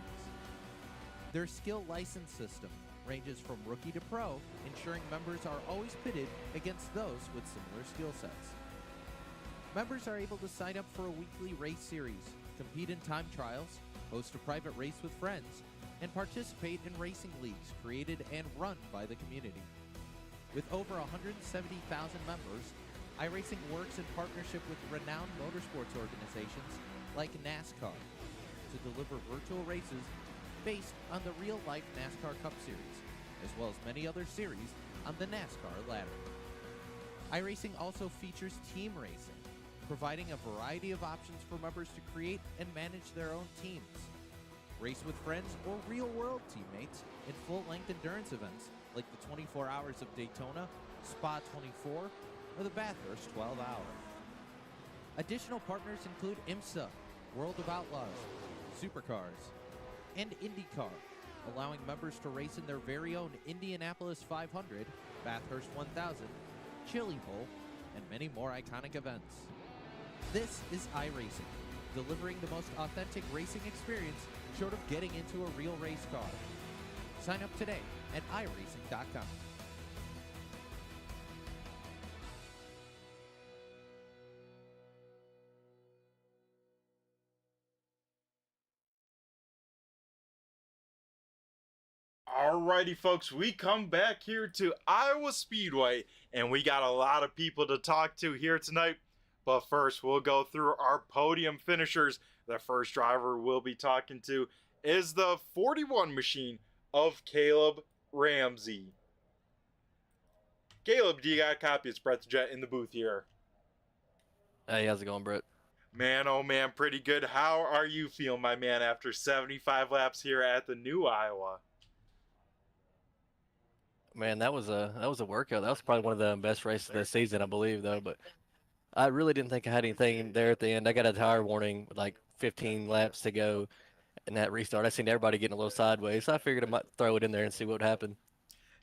Their skill license system ranges from rookie to pro, ensuring members are always pitted against those with similar skill sets. Members are able to sign up for a weekly race series, compete in time trials, host a private race with friends, and participate in racing leagues created and run by the community. With over 170,000 members, iRacing works in partnership with renowned motorsports organizations like NASCAR to deliver virtual races based on the real-life NASCAR Cup Series, as well as many other series on the NASCAR ladder. iRacing also features team racing, providing a variety of options for members to create and manage their own teams. Race with friends or real-world teammates in full-length endurance events like the 24 Hours of Daytona, Spa 24, or the Bathurst 12 Hour. Additional partners include IMSA, World of Outlaws, Supercars, and IndyCar, allowing members to race in their very own Indianapolis 500, Bathurst 1000, Chili Bowl, and many more iconic events. This is iRacing, delivering the most authentic racing experience short of getting into a real race car. Sign up today at iRacing.com. Alrighty, folks, we come back here to Iowa Speedway, and we got a lot of people to talk to here tonight. But first, we'll go through our podium finishers. The first driver we'll be talking to is the 41 machine of Caleb Ramsey. Caleb, do you got a copy? It's Brett the Jet in the booth here. Hey, how's it going, Brett? Man, oh man, pretty good. How are you feeling, my man, after 75 laps here at the new Iowa? Man, that was a workout. That was probably one of the best races of the season, I believe, though. But I really didn't think I had anything there at the end. I got a tire warning with like 15 laps to go in that restart. I seen everybody getting a little sideways, so I figured I might throw it in there and see what would happen.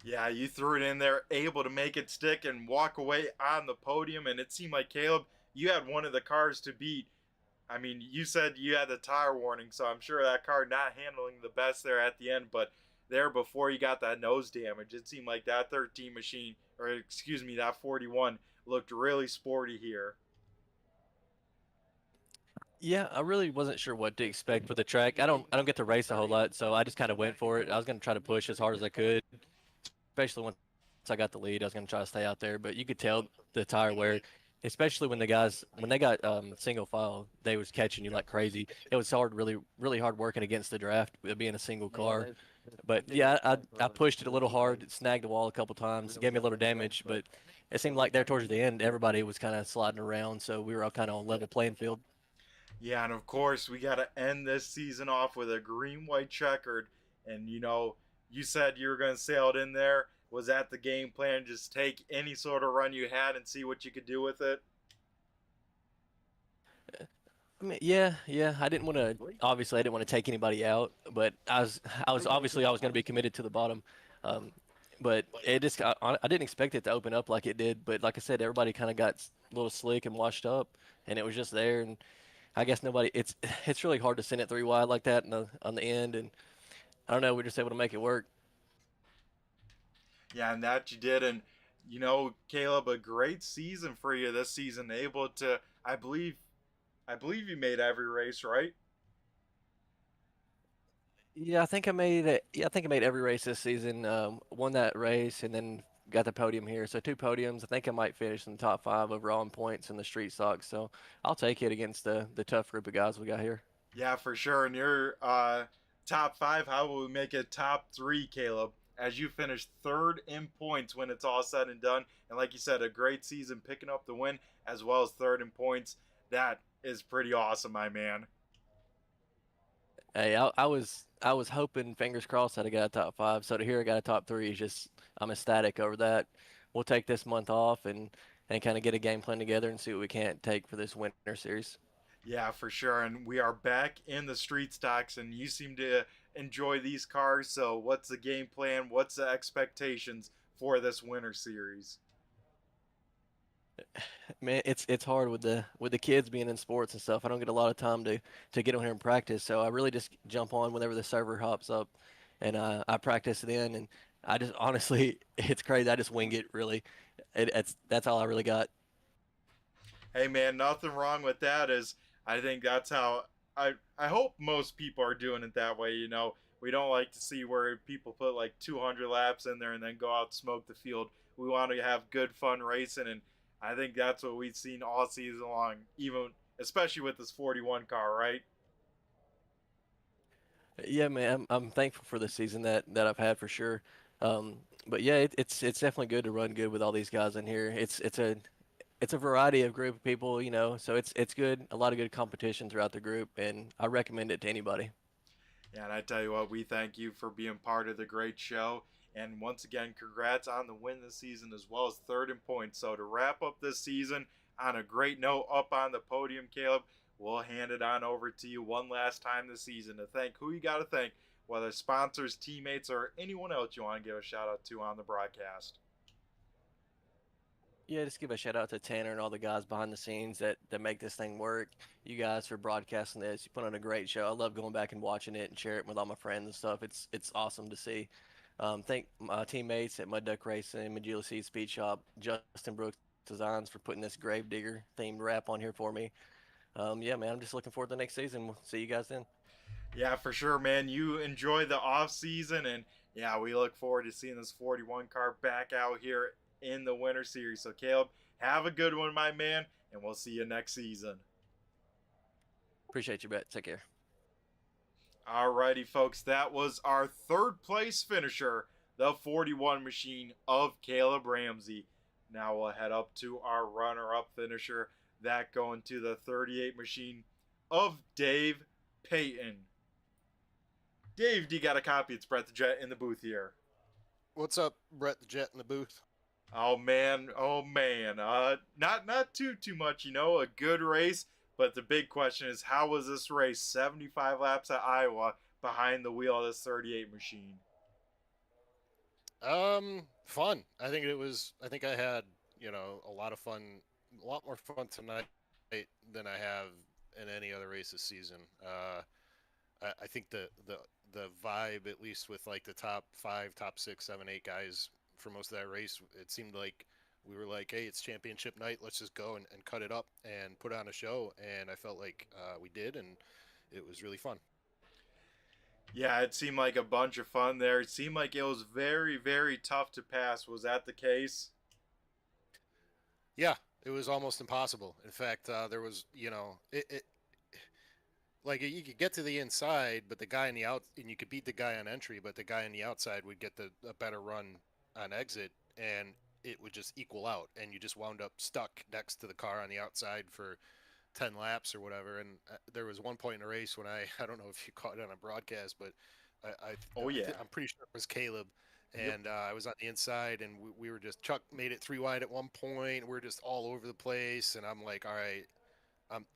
Yeah, you threw it in there, able to make it stick and walk away on the podium, and it seemed like, Caleb, you had one of the cars to beat. I mean, you said you had the tire warning, so I'm sure that car not handling the best there at the end, but there before you got that nose damage, it seemed like that 13 machine, or excuse me, that 41 looked really sporty here. Yeah, I really wasn't sure what to expect with the track. I don't get to race a whole lot, so I just kind of went for it. I was going to try to push as hard as I could, especially once I got the lead. I was going to try to stay out there, but you could tell the tire wear, especially when the guys when they got single file, they was catching you like crazy. It was hard, really hard working against the draft, it being a single car. But yeah, I pushed it a little hard, it snagged the wall a couple times, gave me a little damage, but it seemed like there towards the end, everybody was kind of sliding around, so we were all kind of on level playing field. Yeah, and of course, we got to end this season off with a green white checkered. And, you said you were going to sail it in there. Was that the game plan? Just take any sort of run you had and see what you could do with it? I mean, yeah, yeah. I didn't want to. Obviously, I didn't want to take anybody out, but I was going to be committed to the bottom. Um, but it just, I didn't expect it to open up like it did. But like I said, everybody kind of got a little slick and washed up, and it was just there. And I guess nobody. It's really hard to send it three wide like that on the end, and I don't know. We're just able to make it work. Yeah, and that you did. And, Caleb, a great season for you this season. Able to, I believe you made every race, right? Yeah, I think I made it. Yeah, I think I made every race this season. Won that race and then got the podium here. So two podiums. I think I might finish in the top five overall in points in the street stock. So I'll take it against the tough group of guys we got here. Yeah, for sure. And your top five, how will we make it top three, Caleb? As you finish third in points when it's all said and done. And like you said, a great season picking up the win as well as third in points. That is pretty awesome, my man. Hey, I was hoping, fingers crossed, that I got a top five. So to hear I got a top three is just I'm ecstatic over that. We'll take this month off and kind of get a game plan together and see what we can't take for this winter series. Yeah, for sure. And we are back in the street stocks, and you seem to enjoy these cars. So, what's the game plan? What's the expectations for this winter series? Man, it's hard with the kids being in sports and stuff. I don't get a lot of time to get on here and practice, so I really just jump on whenever the server hops up, and I practice then. And I just honestly, it's crazy. I just wing it really. That's all I really got. Hey man, nothing wrong with that. Is I think that's how I hope most people are doing it that way. We don't like to see where people put like 200 laps in there and then go out and smoke the field. We want to have good fun racing, and I think that's what we've seen all season long. Even especially with this 41 car, right? Yeah, man, I'm thankful for the season that I've had for sure. But yeah, it's definitely good to run good with all these guys in here. It's a variety of group of people, so it's good. A lot of good competition throughout the group, and I recommend it to anybody. Yeah, and I tell you what, we thank you for being part of the great show. And once again, congrats on the win this season as well as third in points. So to wrap up this season on a great note up on the podium, Caleb, we'll hand it on over to you one last time this season to thank who you got to thank, whether sponsors, teammates, or anyone else you want to give a shout out to on the broadcast. Yeah, just give a shout out to Tanner and all the guys behind the scenes that make this thing work. You guys for broadcasting this. You put on a great show. I love going back and watching it and share it with all my friends and stuff. It's awesome to see. Thank my teammates at Mud Duck Racing, Majula Seed Speed Shop, Justin Brooks Designs for putting this Gravedigger themed wrap on here for me. Yeah, man, I'm just looking forward to the next season. We'll see you guys then. Yeah, for sure, man. You enjoy the off season, and yeah, we look forward to seeing this 41 car back out here in the winter series. So, Caleb, have a good one, my man, and we'll see you next season. Appreciate you, Bet. Take care. Alrighty, folks, that was our third place finisher, the 41 machine of Caleb Ramsey. Now we'll head up to our runner up finisher, that going to the 38 machine of Dave Payton. Dave, do you got a copy? It's Brett the Jet in the booth here. What's up, Brett the Jet in the booth? Oh man, oh man. Not too much, a good race, but the big question is how was this race 75 laps at Iowa behind the wheel of this 38 machine? Fun. I think I had, a lot of fun, a lot more fun tonight than I have in any other race this season. I think the vibe, at least with like the top five, top six, seven, eight guys for most of that race, it seemed like we were like, hey, it's championship night. Let's just go and cut it up and put on a show. And I felt like we did, and it was really fun. Yeah, it seemed like a bunch of fun there. It seemed like it was very, very tough to pass. Was that the case? Yeah, it was almost impossible. In fact, there was, like you could get to the inside, but the guy on the out, and you could beat the guy on entry, but the guy on the outside would get a better run on exit, and it would just equal out, and you just wound up stuck next to the car on the outside for 10 laps or whatever. And there was one point in the race when I don't know if you caught it on a broadcast, but Oh yeah. I'm pretty sure it was Caleb. Yep. And I was on the inside, and we were just Chuck made it 3 wide at one point. We're just all over the place, and I'm like, all right,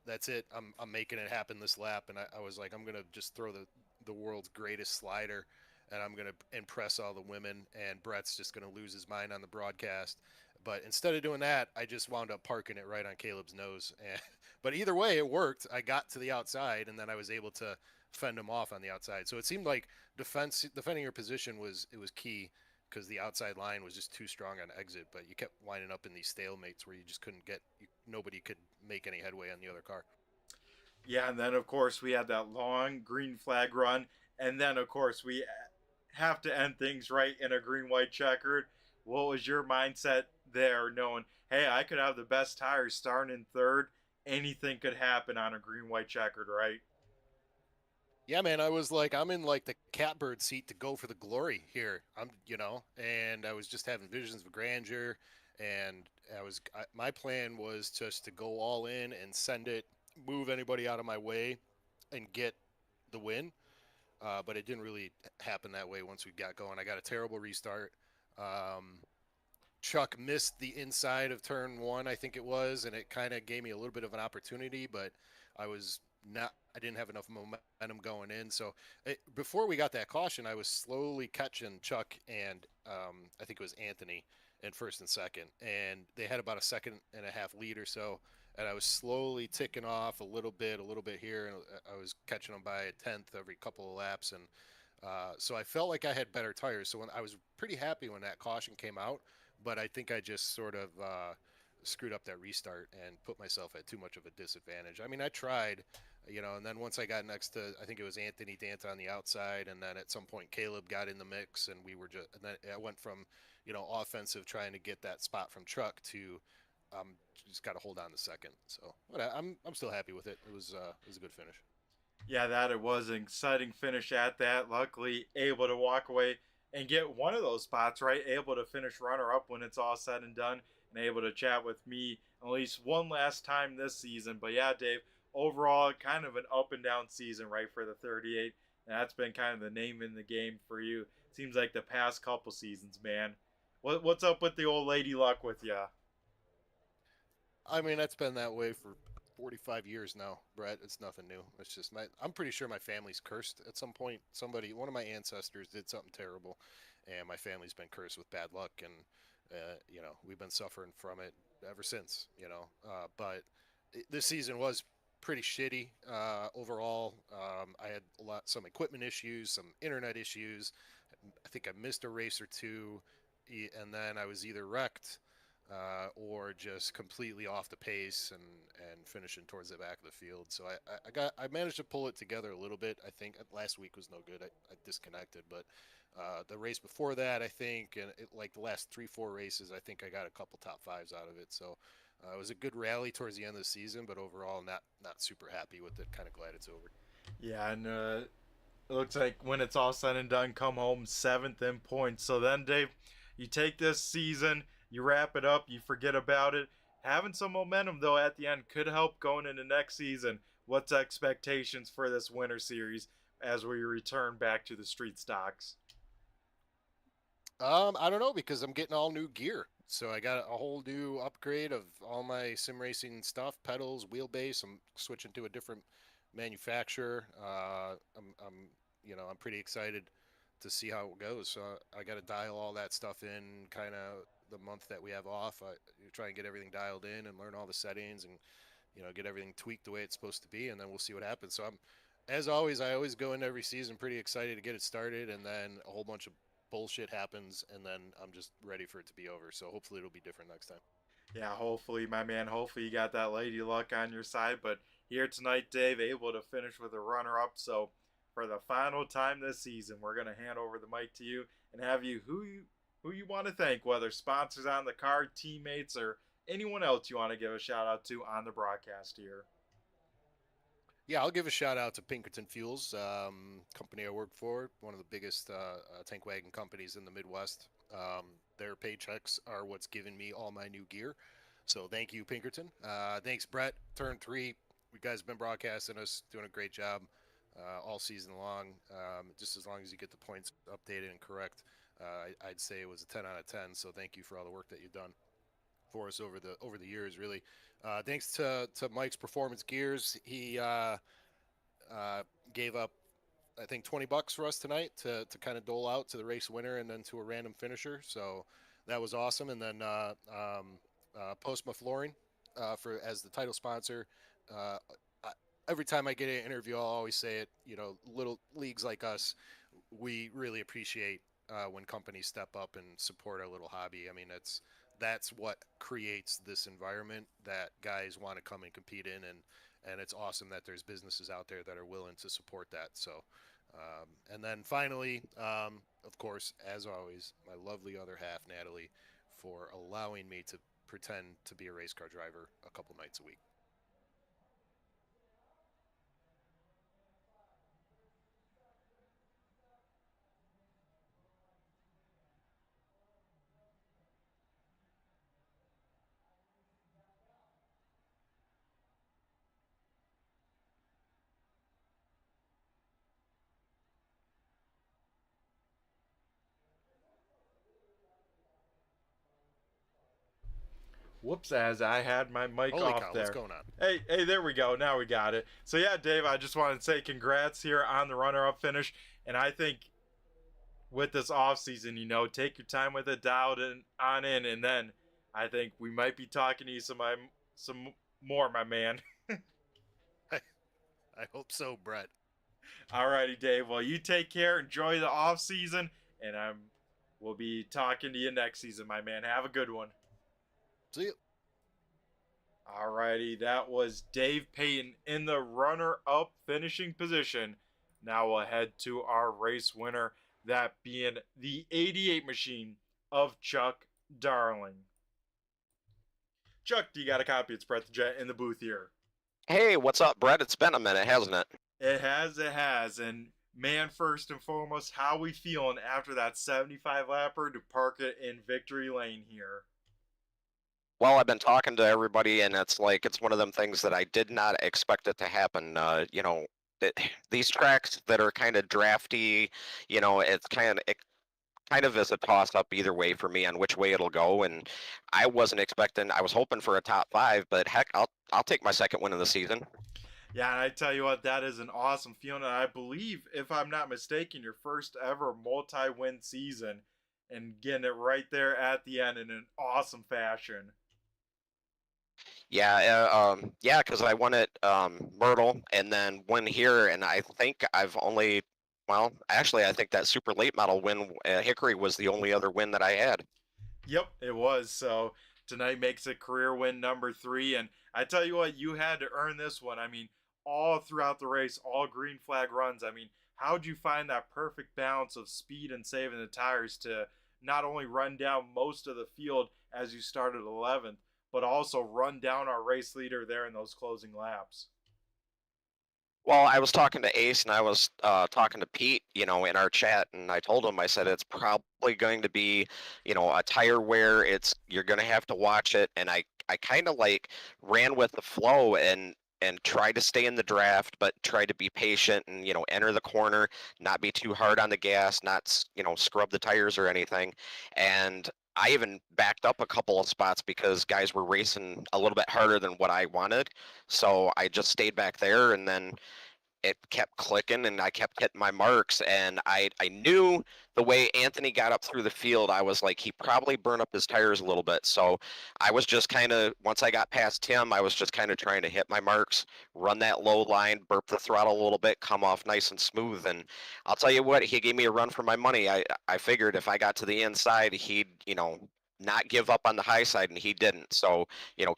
that's it. I'm making it happen this lap, and I was like, I'm gonna just throw the world's greatest slider, and I'm gonna impress all the women, and Brett's just gonna lose his mind on the broadcast. But instead of doing that, I just wound up parking it right on Caleb's nose. And, but either way, it worked. I got to the outside, and then I was able to fend him off on the outside. So it seemed like defending your position was key because the outside line was just too strong on exit. But you kept winding up in these stalemates where you just couldn't nobody could make any headway on the other car. Yeah, and then of course we had that long green flag run, and then of course we have to end things right in a green white checkered. What was your mindset there, knowing, hey, I could have the best tires starting in third, anything could happen on a green white checkered, right? Yeah, man, I was like, I'm in like the catbird seat to go for the glory here. And I was just having visions of grandeur, and my plan was just to go all in and send it, move anybody out of my way, and get the win. But it didn't really happen that way once we got going. I got a terrible restart. Um, Chuck missed the inside of turn one, I think it was, and it kind of gave me a little bit of an opportunity, but I was not. I didn't have enough momentum going in. So before we got that caution, I was slowly catching Chuck and I think it was Anthony in first and second, and they had about a second and a half lead or so. And I was slowly ticking off a little bit here, and I was catching them by a tenth every couple of laps, and so I felt like I had better tires. So when I was pretty happy when that caution came out, but I think I just sort of screwed up that restart and put myself at too much of a disadvantage. I mean, I tried, and then once I got next to, I think it was Anthony Danta on the outside, and then at some point Caleb got in the mix, and and then I went from, offensive trying to get that spot from Truck to, just got to hold on to second. So, but I'm still happy with it. It was a good finish. Yeah, that it was an exciting finish at that. Luckily, able to walk away and get one of those spots, right? Able to finish runner up when it's all said and done, and able to chat with me at least one last time this season. But yeah, Dave, overall, kind of an up and down season, right, for the 38. And that's been kind of the name in the game for you. Seems like the past couple seasons, man. What's up with the old lady luck with ya? I mean, that's been that way for 45 years now, Brett. It's nothing new. It's just I'm pretty sure my family's cursed at some point. One of my ancestors did something terrible, and my family's been cursed with bad luck, and we've been suffering from it ever since. But this season was pretty shitty overall. I had some equipment issues, some internet issues. I think I missed a race or two, and then I was either wrecked or just completely off the pace and finishing towards the back of the field. So I managed to pull it together a little bit. I think last week was no good. I disconnected, but the race before that, I think, and like the last 3-4 races, I think I got a couple top fives out of it. So it was a good rally towards the end of the season, but overall not super happy with it. Kind of glad it's over. Yeah, and it looks like when it's all said and done, come home 7th in points. So then, Dave, you take this season, you wrap it up, you forget about it. Having some momentum, though, at the end could help going into next season. What's expectations for this winter series as we return back to the street stocks? I don't know because I'm getting all new gear. So I got a whole new upgrade of all my sim racing stuff, pedals, wheelbase. I'm switching to a different manufacturer. I'm pretty excited to see how it goes. So I got to dial all that stuff in kind of the month that we have off. I try and get everything dialed in and learn all the settings and get everything tweaked the way it's supposed to be, and then we'll see what happens. So as always, I always go into every season pretty excited to get it started, and then a whole bunch of bullshit happens, and then I'm just ready for it to be over. So hopefully it'll be different next time. Yeah, hopefully, my man. Hopefully, you got that lady luck on your side. But here tonight, Dave, able to finish with a runner up. So, for the final time this season, we're going to hand over the mic to you and have you who you want to thank, whether sponsors on the card, teammates, or anyone else you want to give a shout out to on the broadcast here. Yeah, I'll give a shout out to Pinkerton Fuels, company I work for, one of the biggest tank wagon companies in the Midwest. Their paychecks are what's given me all my new gear. So thank you, Pinkerton. Thanks, Brett. Turn 3, you guys have been broadcasting us, doing a great job all season long. Just as long as you get the points updated and correct, I'd say it was a 10 out of 10. So thank you for all the work that you've done for us over the years. Really, thanks to Mike's Performance Gears. He gave up, I think, $20 for us tonight to kind of dole out to the race winner and then to a random finisher. So that was awesome. And then Postma Flooring for as the title sponsor. Every time I get an interview, I'll always say it. You know, little leagues like us, we really appreciate when companies step up and support our little hobby. I mean, that's what creates this environment that guys want to come and compete in, and it's awesome that there's businesses out there that are willing to support that. So, and then finally, of course, as always, my lovely other half, Natalie, for allowing me to pretend to be a race car driver a couple nights a week. Whoops, as I had my mic Holy off cow, there. what's going on? Hey, there we go. Now we got it. So yeah, Dave, I just wanted to say congrats here on the runner-up finish. And I think with this off season, you know, take your time with it, dial it on in, and then I think we might be talking to you some more, my man. I hope so, Brett. Alrighty, Dave. Well, you take care, enjoy the off season, and we'll be talking to you next season, my man. Have a good one. See you. Alrighty, that was Dave Payton in the runner-up finishing position. Now we'll head to our race winner, that being the 88 machine of Chuck Darling. Chuck, do you got a copy of Spread the Jet in the booth here? Hey, what's up, Brett? It's been a minute, hasn't it? It has. And man, first and foremost, how we feeling after that 75 lapper to park it in victory lane here? Well, I've been talking to everybody, and it's one of them things that I did not expect it to happen. These tracks that are kind of drafty, it kind of is a toss up either way for me on which way it'll go. And I wasn't expecting. I was hoping for a top 5, but heck, I'll take my second win of the season. Yeah, and I tell you what, that is an awesome feeling. And I believe, if I'm not mistaken, your first ever multi-win season, and getting it right there at the end in an awesome fashion. Yeah, because I won at Myrtle and then win here, and I think I think that super late model win at Hickory was the only other win that I had. Yep, it was. So tonight makes it career win number 3, and I tell you what, you had to earn this one. I mean, all throughout the race, all green flag runs. I mean, how'd you find that perfect balance of speed and saving the tires to not only run down most of the field as you started 11th, but also run down our race leader there in those closing laps? Well, I was talking to Ace and I was talking to Pete, in our chat, and I told him, I said, it's probably going to be, a tire wear. You're going to have to watch it. And I kind of ran with the flow and try to stay in the draft, but try to be patient and, enter the corner, not be too hard on the gas, not, scrub the tires or anything. And I even backed up a couple of spots because guys were racing a little bit harder than what I wanted. So I just stayed back there, and then it kept clicking and I kept hitting my marks, and I knew the way Anthony got up through the field, I was like, he probably burned up his tires a little bit. So I was just kind of, once I got past him, I was just kind of trying to hit my marks, run that low line, burp the throttle a little bit, come off nice and smooth. And I'll tell you what, he gave me a run for my money. I figured if I got to the inside, he'd, not give up on the high side, and he didn't. So,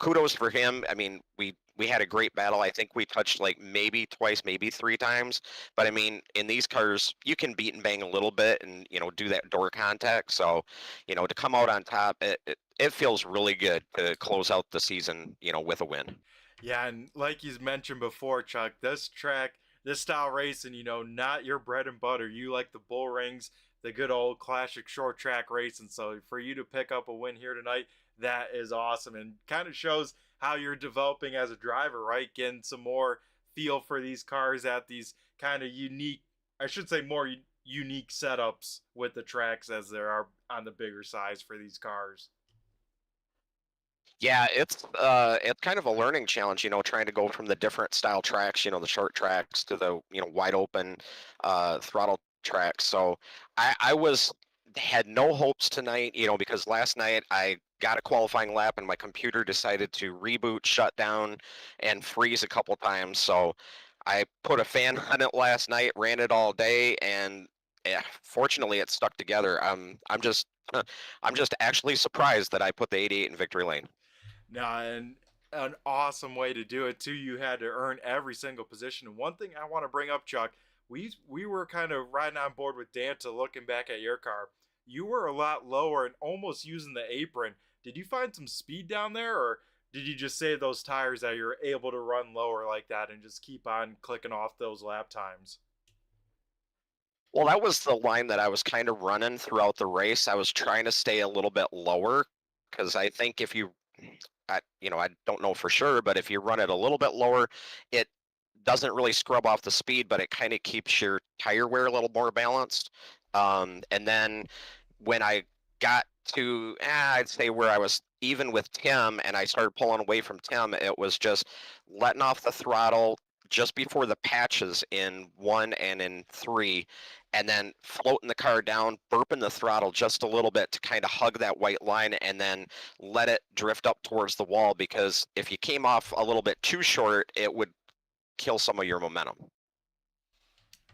kudos for him. I mean, we had a great battle. I think we touched maybe twice, maybe 3 times. But I mean, in these cars, you can beat and bang a little bit and, do that door contact. So, to come out on top, it feels really good to close out the season, with a win. Yeah, and like you mentioned before, Chuck, this track, this style racing, not your bread and butter. You like the bull rings, the good old classic short track racing. So for you to pick up a win here tonight, that is awesome, and kind of shows how you're developing as a driver, right? Getting some more feel for these cars at these kind of unique, I should say more unique setups with the tracks as there are on the bigger size for these cars. Yeah, it's kind of a learning challenge, trying to go from the different style tracks, the short tracks to the, wide open throttle tracks. So I had no hopes tonight, because last night I got a qualifying lap and my computer decided to reboot, shut down, and freeze a couple times. So I put a fan on it last night, ran it all day, and fortunately it stuck together. I'm just I'm just actually surprised that I put the 88 in victory lane. Now, and an awesome way to do it too. You had to earn every single position. And one thing I want to bring up, Chuck, we were kind of riding on board with Danta, looking back at your car. You were a lot lower and almost using the apron. Did you find some speed down there, or did you just save those tires that you're able to run lower like that and just keep on clicking off those lap times? Well, that was the line that I was kind of running throughout the race. I was trying to stay a little bit lower because I think if you, I don't know for sure, but if you run it a little bit lower, it doesn't really scrub off the speed, but it kind of keeps your tire wear a little more balanced. And then when I got to, I'd say where I was even with Tim and I started pulling away from Tim, it was just letting off the throttle just before the patches in 1 and in 3, and then floating the car down, burping the throttle just a little bit to kind of hug that white line and then let it drift up towards the wall, because if you came off a little bit too short, it would kill some of your momentum.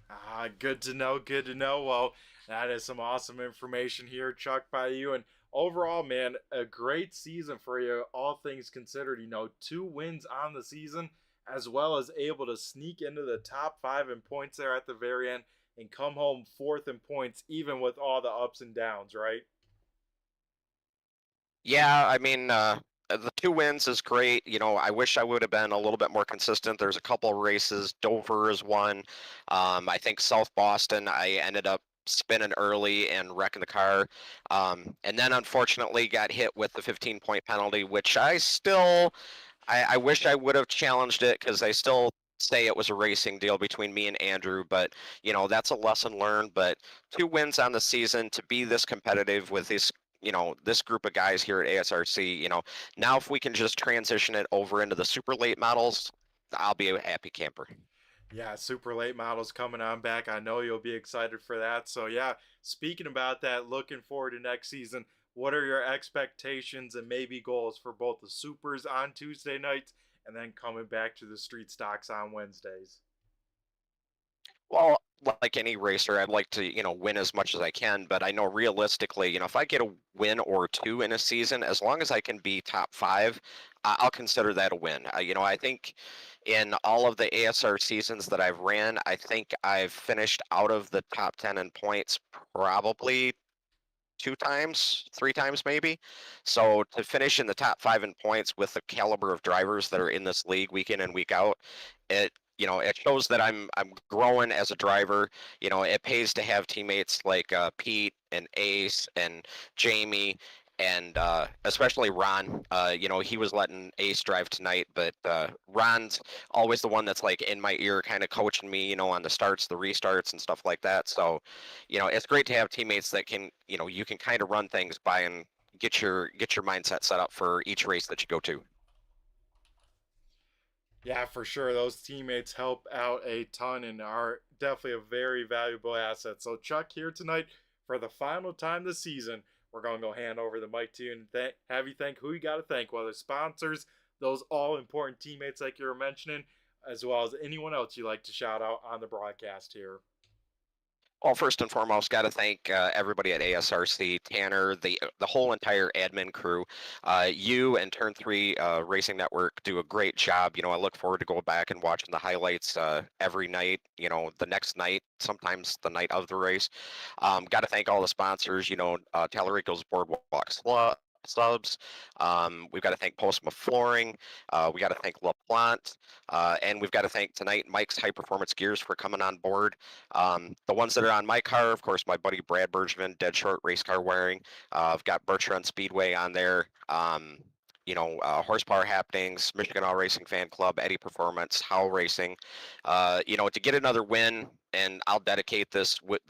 Ah, good to know. Good to know. Well, that is some awesome information here, Chuck, by you. And overall, man, a great season for you, all things considered. 2 wins on the season, as well as able to sneak into the top 5 in points there at the very end and come home fourth in points, even with all the ups and downs, right? Yeah, I mean, the 2 wins is great. I wish I would have been a little bit more consistent. There's a couple of races. Dover is one. I think South Boston, I ended up spinning early and wrecking the car. And then unfortunately got hit with the 15-point penalty, which I wish I would have challenged it because I still say it was a racing deal between me and Andrew, but that's a lesson learned. But 2 wins on the season to be this competitive with this group of guys here at ASRC, now if we can just transition it over into the super late models, I'll be a happy camper. Yeah, super late models coming on back. I know you'll be excited for that. So, yeah, speaking about that, looking forward to next season. What are your expectations and maybe goals for both the supers on Tuesday nights and then coming back to the street stocks on Wednesdays? Well, like any racer, I'd like to, win as much as I can, but I know realistically, if I get a win or two in a season, as long as I can be top 5, I'll consider that a win. I think in all of the ASR seasons that I've ran, I think I've finished out of the top 10 in points probably 2 times, 3 times maybe. So to finish in the top 5 in points with the caliber of drivers that are in this league week in and week out, it shows that I'm growing as a driver. It pays to have teammates like Pete and Ace and Jamie and especially Ron. He was letting Ace drive tonight, but Ron's always the one that's like in my ear, kind of coaching me, on the starts, the restarts, and stuff like that. So, it's great to have teammates that can, you can kind of run things by and get your mindset set up for each race that you go to. Yeah, for sure. Those teammates help out a ton and are definitely a very valuable asset. So, Chuck, here tonight for the final time this season, we're going to go hand over the mic to you and have you thank who you got to thank, whether sponsors, those all important teammates like you were mentioning, as well as anyone else you like to shout out on the broadcast here. Well, first and foremost, got to thank everybody at ASRC, Tanner, the whole entire admin crew. You and Turn 3 Racing Network do a great job. I look forward to going back and watching the highlights every night, the next night, sometimes the night of the race. Got to thank all the sponsors, Tallarico's Boardwalk Subs. We've got to thank Postma Flooring. We got to thank LaPlante. And we've got to thank tonight Mike's High Performance Gears for coming on board. The ones that are on my car, of course, my buddy Brad Bergevin, Dead Short Race Car Wiring. I've got Bertrand Speedway on there. Horsepower Happenings, Michigan All Racing Fan Club, Eddie Performance, Howl Racing, to get another win. And I'll dedicate the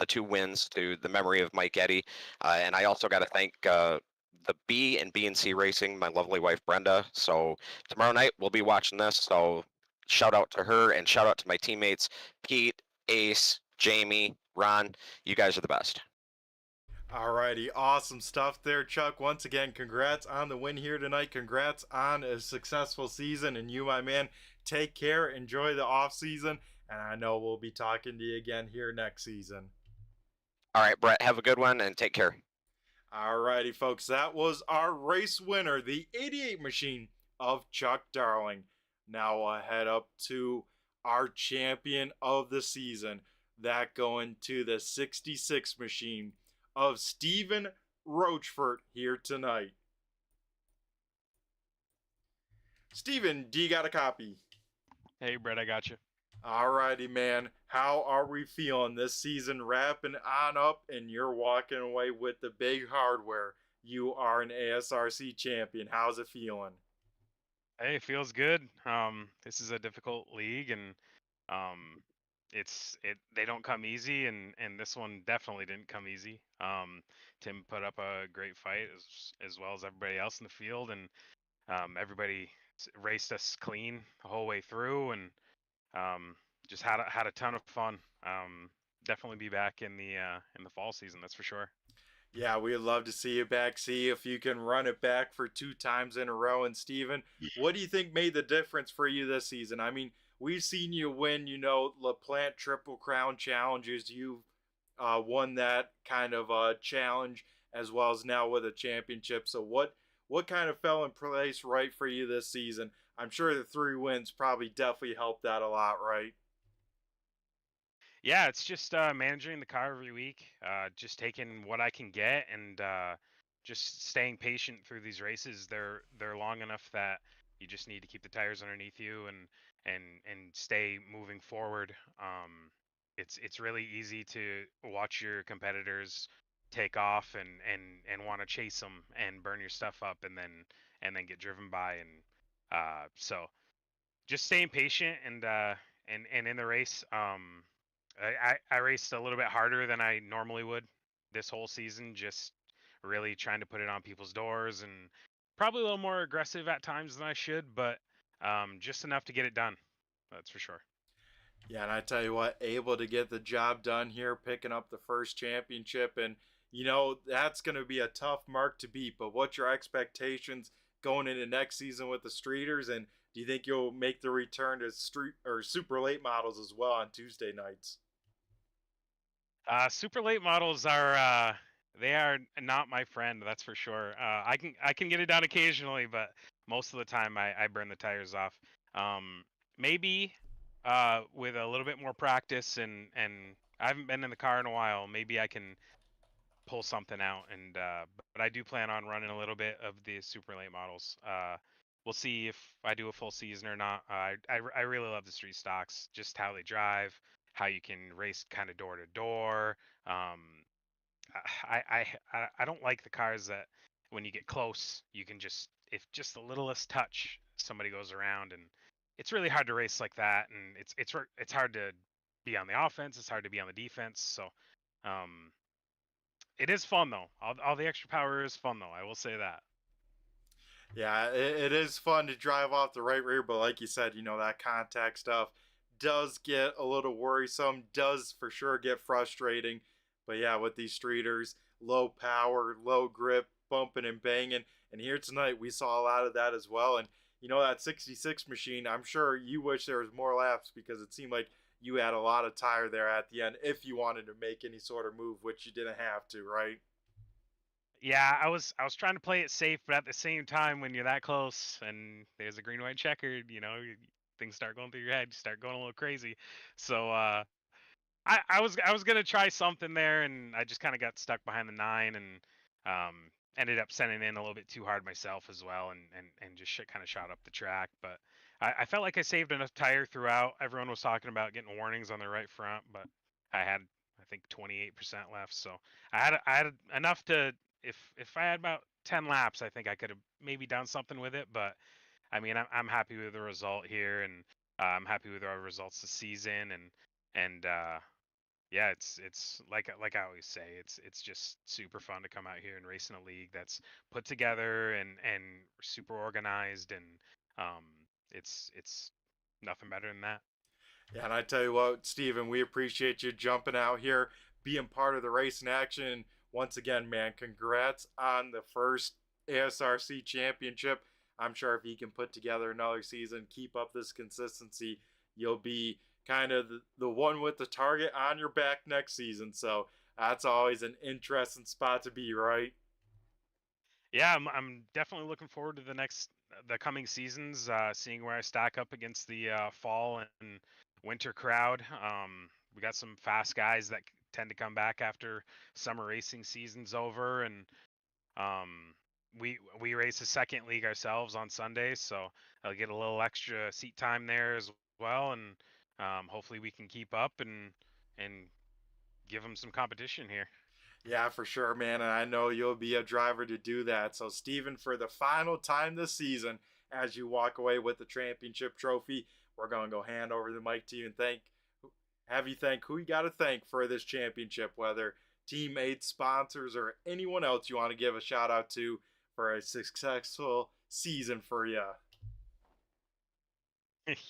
2 wins to the memory of Mike Eddy. And I also got to thank the B and C Racing, my lovely wife Brenda. So tomorrow night we'll be watching this. So shout out to her and shout out to my teammates, Pete, Ace, Jamie, Ron. You guys are the best. Alrighty, awesome stuff there, Chuck. Once again, congrats on the win here tonight. Congrats on a successful season. And you, my man, take care. Enjoy the off season. And I know we'll be talking to you again here next season. All right, Brett, have a good one and take care. Alrighty, folks, that was our race winner, the 88 machine of Chuck Darling. Now we'll head up to our champion of the season, that going to the 66 machine of Stephen Rochford here tonight. Stephen, do you got a copy? Hey, Brett, I got you. Alrighty, man. How are we feeling this season wrapping on up and you're walking away with the big hardware? You are an ASRC champion. How's it feeling? Hey, it feels good. This is a difficult league, and they don't come easy, and this one definitely didn't come easy. Tim put up a great fight as well as everybody else in the field, and everybody raced us clean the whole way through, and just had a ton of fun. Definitely be back in the fall season, that's for sure. Yeah, we'd love to see you back. See if you can run it back for 2 times in a row. And Steven, what do you think made the difference for you this season? I mean, we've seen you win, LaPlante Triple Crown challenges. You've won that kind of challenge as well as now with a championship. So what kind of fell in place right for you this season? I'm sure the 3 wins probably definitely helped that a lot, right? Yeah, it's just managing the car every week, just taking what I can get, and just staying patient through these races. They're long enough that you just need to keep the tires underneath you and stay moving forward. It's really easy to watch your competitors take off and want to chase them and burn your stuff up and then get driven by, and so just staying patient and in the race. I raced a little bit harder than I normally would this whole season, just really trying to put it on people's doors, and probably a little more aggressive at times than I should, but just enough to get it done. That's for sure. Yeah, and I tell you what, able to get the job done here, picking up the first championship, and that's going to be a tough mark to beat. But what's your expectations going into next season with the Streeters, and do you think you'll make the return to street or super late models as well on Tuesday nights? Super late models are they are not my friend, that's for sure. I can get it done occasionally, but most of the time I burn the tires off. Maybe with a little bit more practice, and I haven't been in the car in a while, maybe I can pull something out, and but I do plan on running a little bit of the super late models. We'll see if I do a full season or not. I really love the street stocks, just how they drive, how you can race kind of door to door. I don't like the cars that when you get close, you can if just the littlest touch, somebody goes around, and it's really hard to race like that, and it's hard to be on the offense, it's hard to be on the defense. So it is fun though. All the extra power is fun though, I will say that. Yeah, it is fun to drive off the right rear, but like you said, that contact stuff does get a little worrisome, does for sure get frustrating. But yeah, with these streeters, low power, low grip, bumping and banging. And here tonight, we saw a lot of that as well. And that 66 machine, I'm sure you wish there was more laps because it seemed like you had a lot of tire there at the end if you wanted to make any sort of move, which you didn't have to, right? Yeah, I was trying to play it safe, but at the same time, when you're that close and there's a green white checkered, things start going through your head, you start going a little crazy. So I was gonna try something there, and I just kind of got stuck behind the 9, and ended up sending in a little bit too hard myself as well, and just kind of shot up the track. But I felt like I saved enough tire throughout. Everyone was talking about getting warnings on the right front, but I had I think 28% left, so I had enough to if I had about 10 laps, I think I could have maybe done something with it. But I mean, I'm happy with the result here, and I'm happy with our results this season, and yeah, it's like I always say, it's just super fun to come out here and race in a league that's put together and super organized, and um, it's nothing better than that. Yeah, and I tell you what, Steven, we appreciate you jumping out here, being part of the race in action. Once again, man, congrats on the first ASRC championship. I'm sure if he can put together another season, keep up this consistency, you'll be kind of the one with the target on your back next season. So that's always an interesting spot to be, right? Yeah, I'm definitely looking forward to the coming seasons, seeing where I stack up against the fall and winter crowd. We got some fast guys that tend to come back after summer racing season's over, and um, we race a second league ourselves on Sundays, so I'll get a little extra seat time there as well, and hopefully we can keep up and give them some competition here. Yeah, for sure, man. And I know you'll be a driver to do that. So, Steven, for the final time this season, as you walk away with the championship trophy, we're going to go hand over the mic to you and have you thank who you got to thank for this championship, whether teammates, sponsors, or anyone else you want to give a shout out to for a successful season for you.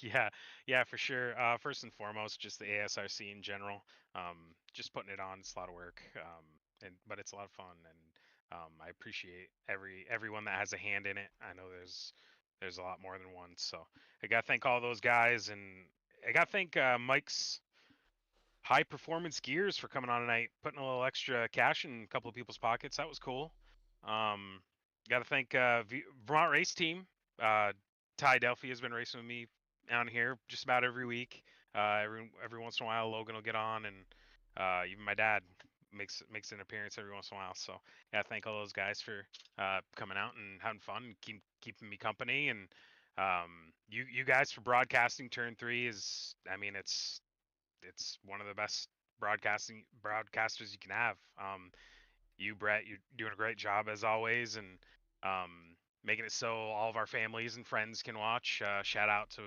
Yeah, yeah, for sure. First and foremost, just the ASRC in general. Just putting it on, it's a lot of work, but it's a lot of fun, and I appreciate everyone that has a hand in it. I know there's a lot more than one, so I gotta thank all those guys, and I gotta thank Mike's High Performance Gears for coming on tonight, putting a little extra cash in a couple of people's pockets. That was cool. Um, gotta thank Vermont Race Team. Ty Delphi has been racing with me down here just about every week. Every once in a while, Logan will get on, and even my dad makes an appearance every once in a while. So yeah, thank all those guys for coming out and having fun and keeping me company. And you guys for broadcasting Turn 3 is, I mean, it's one of the best broadcasters you can have. You, Brett, you're doing a great job as always, and um, making it so all of our families and friends can watch. Shout out to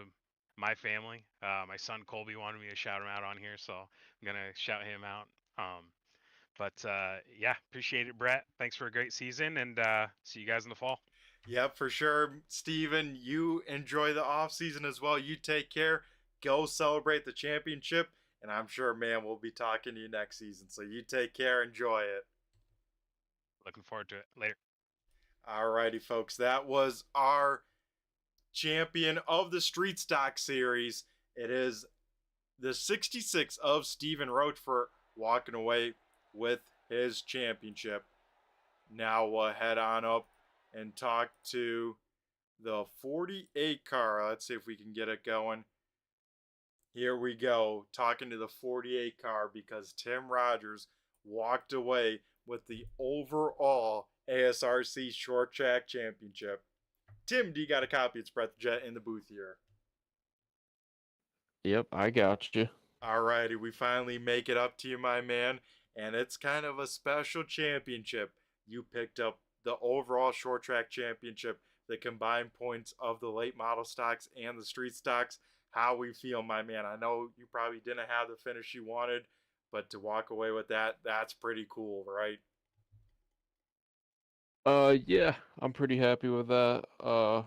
my family. My son Colby wanted me to shout him out on here, so I'm gonna shout him out. But yeah, appreciate it, Brett. Thanks for a great season, and see you guys in the fall. Yep, for sure. Steven, you enjoy the off season as well. You take care. Go celebrate the championship. And I'm sure, man, we'll be talking to you next season. So you take care. Enjoy it. Looking forward to it. Later. Alrighty, folks. That was our champion of the Street Stock Series. It is the 66 of Stephen Roach for walking away with his championship. Now we'll head on up and talk to the 48 car. Let's see if we can get it going. Here we go, talking to the 48 car because Tim Rogers walked away with the overall ASRC Short Track Championship. Tim, do you got a copy of Spread the Jet in the booth here? Yep, I got you. Alrighty, we finally make it up to you, my man. And it's kind of a special championship. You picked up the overall Short Track Championship, the combined points of the late model stocks and the street stocks. How we feel, my man. I know you probably didn't have the finish you wanted, but to walk away with that, that's pretty cool, right? Yeah, I'm pretty happy with that.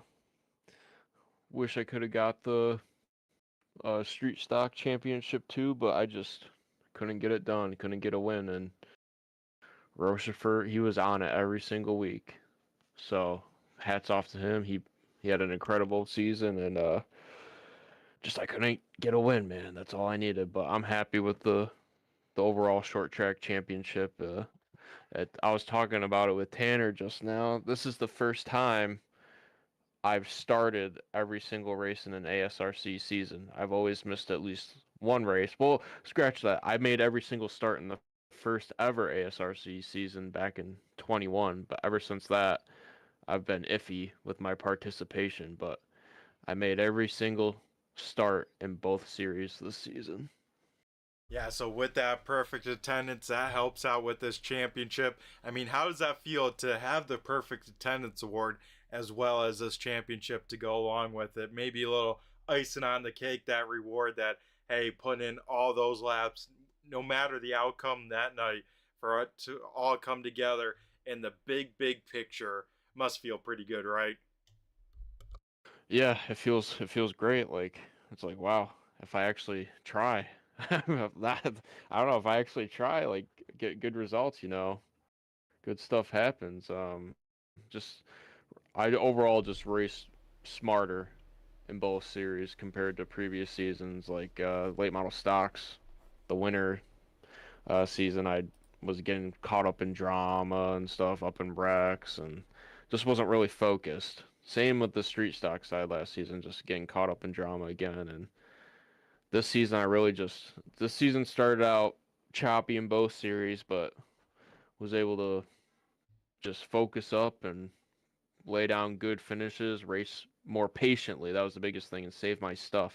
Wish I could have got the street stock championship too, but I just couldn't get it done. Couldn't get a win, and Rochefort, he was on it every single week. So hats off to him. He had an incredible season, and just I couldn't get a win, man. That's all I needed. But I'm happy with the overall short track championship. I was talking about it with Tanner just now. This is the first time I've started every single race in an ASRC season. I've always missed at least one race. Well, scratch that. I made every single start in the first ever ASRC season back in 21, but ever since that, I've been iffy with my participation, but I made every single start in both series this season. Yeah, so with that perfect attendance, that helps out with this championship. I mean, how does that feel to have the perfect attendance award as well as this championship to go along with it? Maybe a little icing on the cake, that reward that, hey, putting in all those laps, no matter the outcome that night, for it to all come together in the big picture must feel pretty good, right? Yeah, it feels great. Like it's like wow, if I actually try, that I don't know if I actually try, like get good results. Good stuff happens. Just I overall just race smarter in both series compared to previous seasons, like late model stocks. The winter season, I was getting caught up in drama and stuff, up in Brex, and just wasn't really focused. Same with the street stock side last season, just getting caught up in drama again. And this season, this season started out choppy in both series, but was able to just focus up and lay down good finishes, race more patiently. That was the biggest thing, and save my stuff.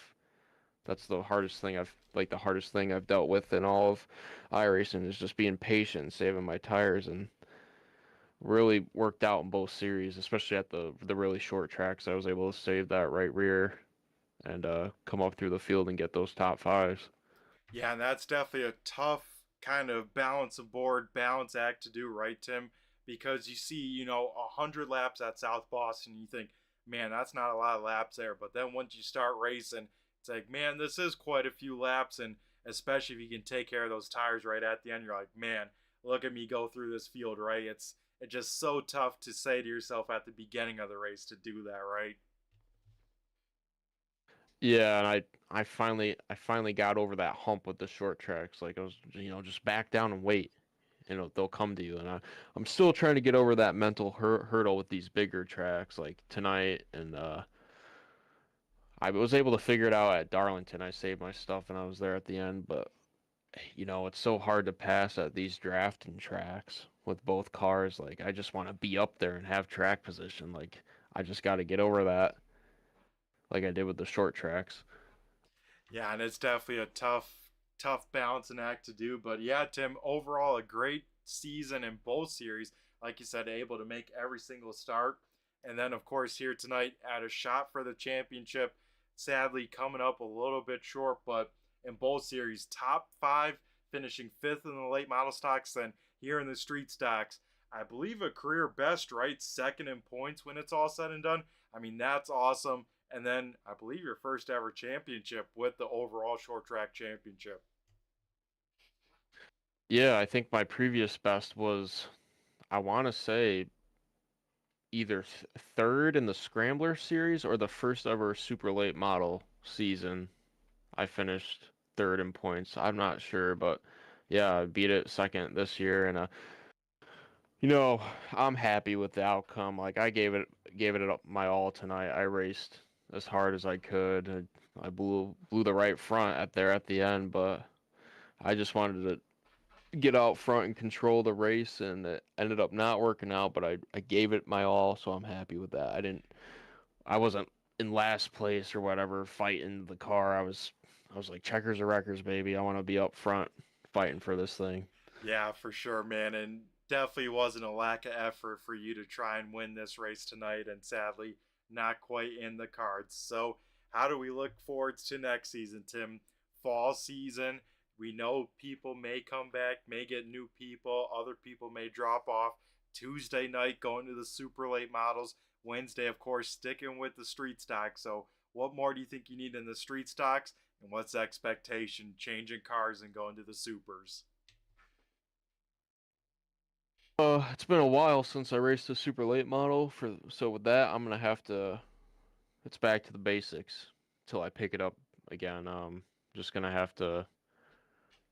That's the hardest thing I've dealt with in all of iRacing is just being patient and saving my tires, and really worked out in both series, especially at the really short tracks. I was able to save that right rear and come up through the field and get those top fives. Yeah, and that's definitely a tough kind of balance of board, balance act to do, right, Tim? Because you see, 100 laps at South Boston, you think, man, that's not a lot of laps there. But then once you start racing, it's like, man, this is quite a few laps. And especially if you can take care of those tires right at the end, you're like, man, look at me go through this field, right? It's just so tough to say to yourself at the beginning of the race to do that, right? Yeah, and I finally got over that hump with the short tracks. Like I was, just back down and wait. They'll come to you, and I'm still trying to get over that mental hurdle with these bigger tracks like tonight. And I was able to figure it out at Darlington. I saved my stuff and I was there at the end, but it's so hard to pass at these drafting tracks with both cars. Like I just want to be up there and have track position. Like I just got to get over that, like I did with the short tracks. Yeah, and it's definitely a tough balancing act to do. But yeah, Tim, overall a great season in both series. Like you said, able to make every single start. And then of course here tonight at a shot for the championship. Sadly coming up a little bit short, but in both series, top five, finishing fifth in the late model stocks, then here in the street stocks. I believe a career best, right? Second in points when it's all said and done. I mean, that's awesome. And then I believe your first ever championship with the overall short track championship. Yeah, I think my previous best was, I want to say, either third in the Scrambler series or the first ever super late model season. I finished third in points. I'm not sure, but yeah, I beat it second this year, and you know, I'm happy with the outcome. Like I gave it up my all tonight. I raced as hard as I could. I blew the right front at the end, but I just wanted to get out front and control the race, and it ended up not working out. But I gave it my all, so I'm happy with that. I wasn't in last place or whatever fighting the car. I was like checkers or wreckers, baby. I want to be up front fighting for this thing. Yeah, for sure, man. And definitely wasn't a lack of effort for you to try and win this race tonight. And sadly, not quite in the cards. So, how do we look forward to next season, Tim? Fall season. We know people may come back, may get new people, other people may drop off. Tuesday night going to the super late models. Wednesday, of course, sticking with the street stocks. So, what more do you think you need in the street stocks? And what's the expectation changing cars and going to the supers? It's been a while since I raced a super late model so with that I'm gonna have to it's back to the basics till I pick it up again. Just gonna have to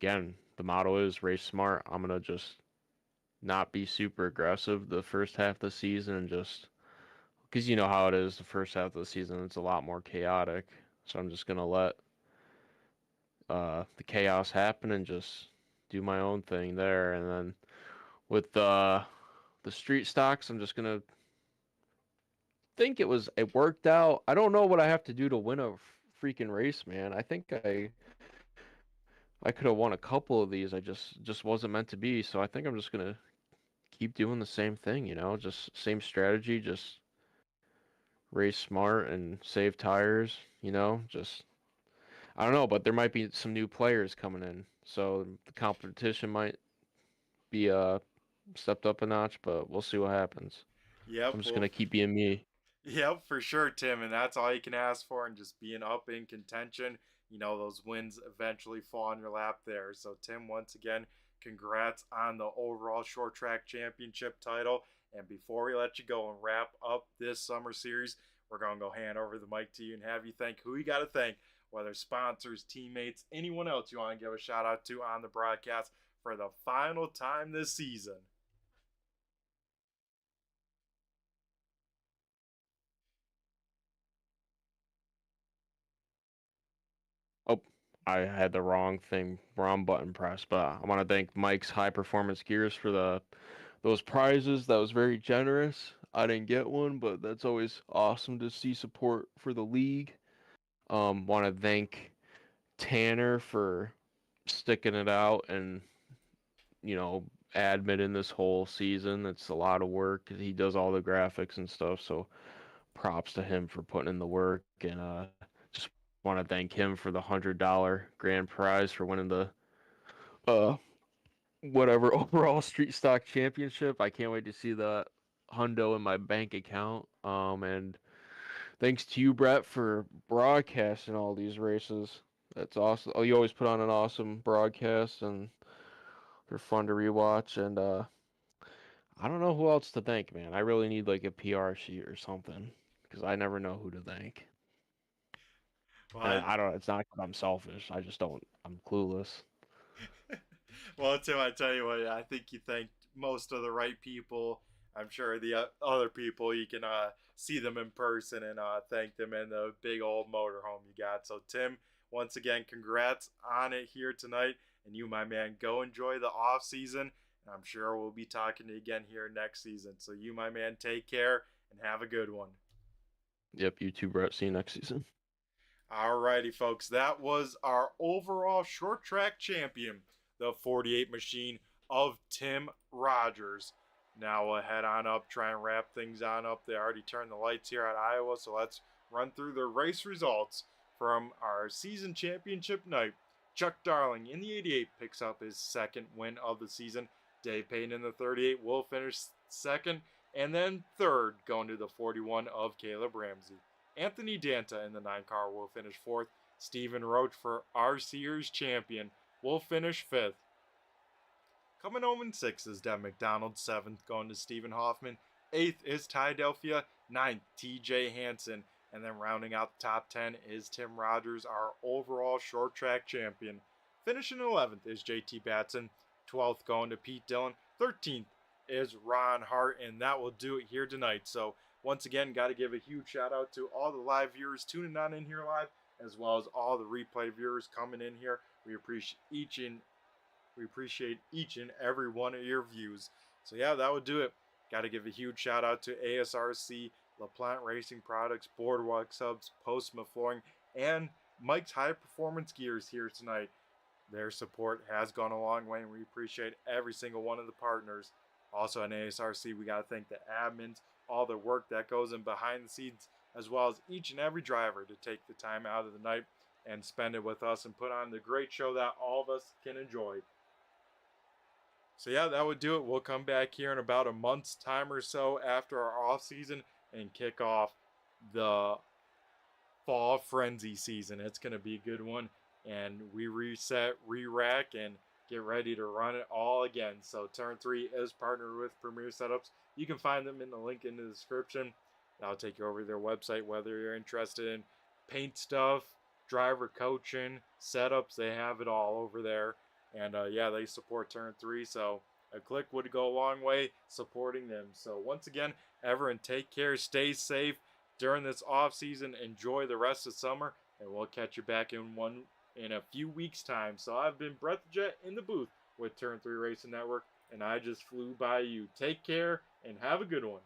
again, the motto is race smart. I'm gonna just not be super aggressive the first half of the season and just because you know how it is the first half of the season it's a lot more chaotic. So I'm just gonna let the chaos happen and just do my own thing there. And then with the street stocks, I'm just gonna think it worked out. I don't know what I have to do to win a freaking race, man. I think I could have won a couple of these. I just wasn't meant to be. So I think I'm just gonna keep doing the same thing, just same strategy, just race smart and save tires, just I don't know, but there might be some new players coming in. So the competition might be stepped up a notch, but we'll see what happens. Yep, I'm just well, gonna keep being me. yep, for sure, Tim, and that's all you can ask for, and just being up in contention. Those wins eventually fall in your lap there. So, Tim, once again, congrats on the overall short track championship title. And before we let you go and wrap up this summer series, we're going to go hand over the mic to you and have you thank who you got to thank, whether sponsors, teammates, anyone else you want to give a shout out to on the broadcast for the final time this season. Oh, I had the wrong button pressed, but I want to thank Mike's High Performance Gears for those prizes. That was very generous. I didn't get one, but that's always awesome to see support for the league. Want to thank Tanner for sticking it out and admin this whole season. It's a lot of work. He does all the graphics and stuff, so props to him for putting in the work. And just want to thank him for the $100 grand prize for winning the uh whatever overall street stock championship. I can't wait to see the hundo in my bank account. And thanks to you, Brett, for broadcasting all these races. That's awesome. Oh, you always put on an awesome broadcast, and they're fun to rewatch. And I don't know who else to thank, man. I really need like a PR sheet or something because I never know who to thank. Well, And I don't. It's not 'cause I'm selfish. I just don't. I'm clueless. well, Tim, I tell you what, I think you thanked most of the right people. I'm sure the other people you can see them in person and thank them in the big old motorhome you got. So, Tim, once again, congrats on it here tonight. And you, my man, go enjoy the off season. And I'm sure we'll be talking to you again here next season. So, you, my man, take care and have a good one. Yep. You too, Brett. See you next season. Alrighty, folks, that was our overall short track champion, the 48 machine of Tim Rogers. Now we'll head on up, try and wrap things on up. They already turned the lights here at Iowa, so let's run through the race results from our season championship night. Chuck Darling in the 88 picks up his second win of the season. Dave Payne in the 38 will finish second, and then third going to the 41 of Caleb Ramsey. Anthony Danta in the 9 car will finish fourth. Stephen Roach for our Sears champion will finish fifth. Coming home in sixth is Dev McDonald, seventh going to Stephen Hoffman. Eighth is Ty Delphia, ninth TJ Hansen, and then rounding out the top 10 is Tim Rogers, our overall short track champion. Finishing 11th is JT Batson, 12th going to Pete Dillon, 13th is Ron Hart, and that will do it here tonight. So once again, got to give a huge shout out to all the live viewers tuning on in here live, as well as all the replay viewers coming in here. We appreciate each and every one of your views. So yeah, that would do it. Got to give a huge shout out to ASRC, LaPlante Racing Products, Boardwalk Subs, Postma Flooring, and Mike's High Performance Gears here tonight. Their support has gone a long way, and we appreciate every single one of the partners. Also at ASRC, we got to thank the admins, all the work that goes in behind the scenes, as well as each and every driver to take the time out of the night and spend it with us and put on the great show that all of us can enjoy. So yeah, that would do it. We'll come back here in about a month's time or so after our off season and kick off the fall frenzy season. It's going to be a good one, and we reset, re-rack, and get ready to run it all again. So Turn 3 is partnered with Premier Setups. You can find them in the link in the description. That'll take you over to their website, whether you're interested in paint stuff, driver coaching, setups. They have it all over there. And yeah, they support Turn 3, so a click would go a long way supporting them. So once again, everyone take care, stay safe during this off season, enjoy the rest of summer, and we'll catch you back in a few weeks' time. So I've been Brett the Jet in the booth with Turn 3 Racing Network, and I just flew by you. Take care and have a good one.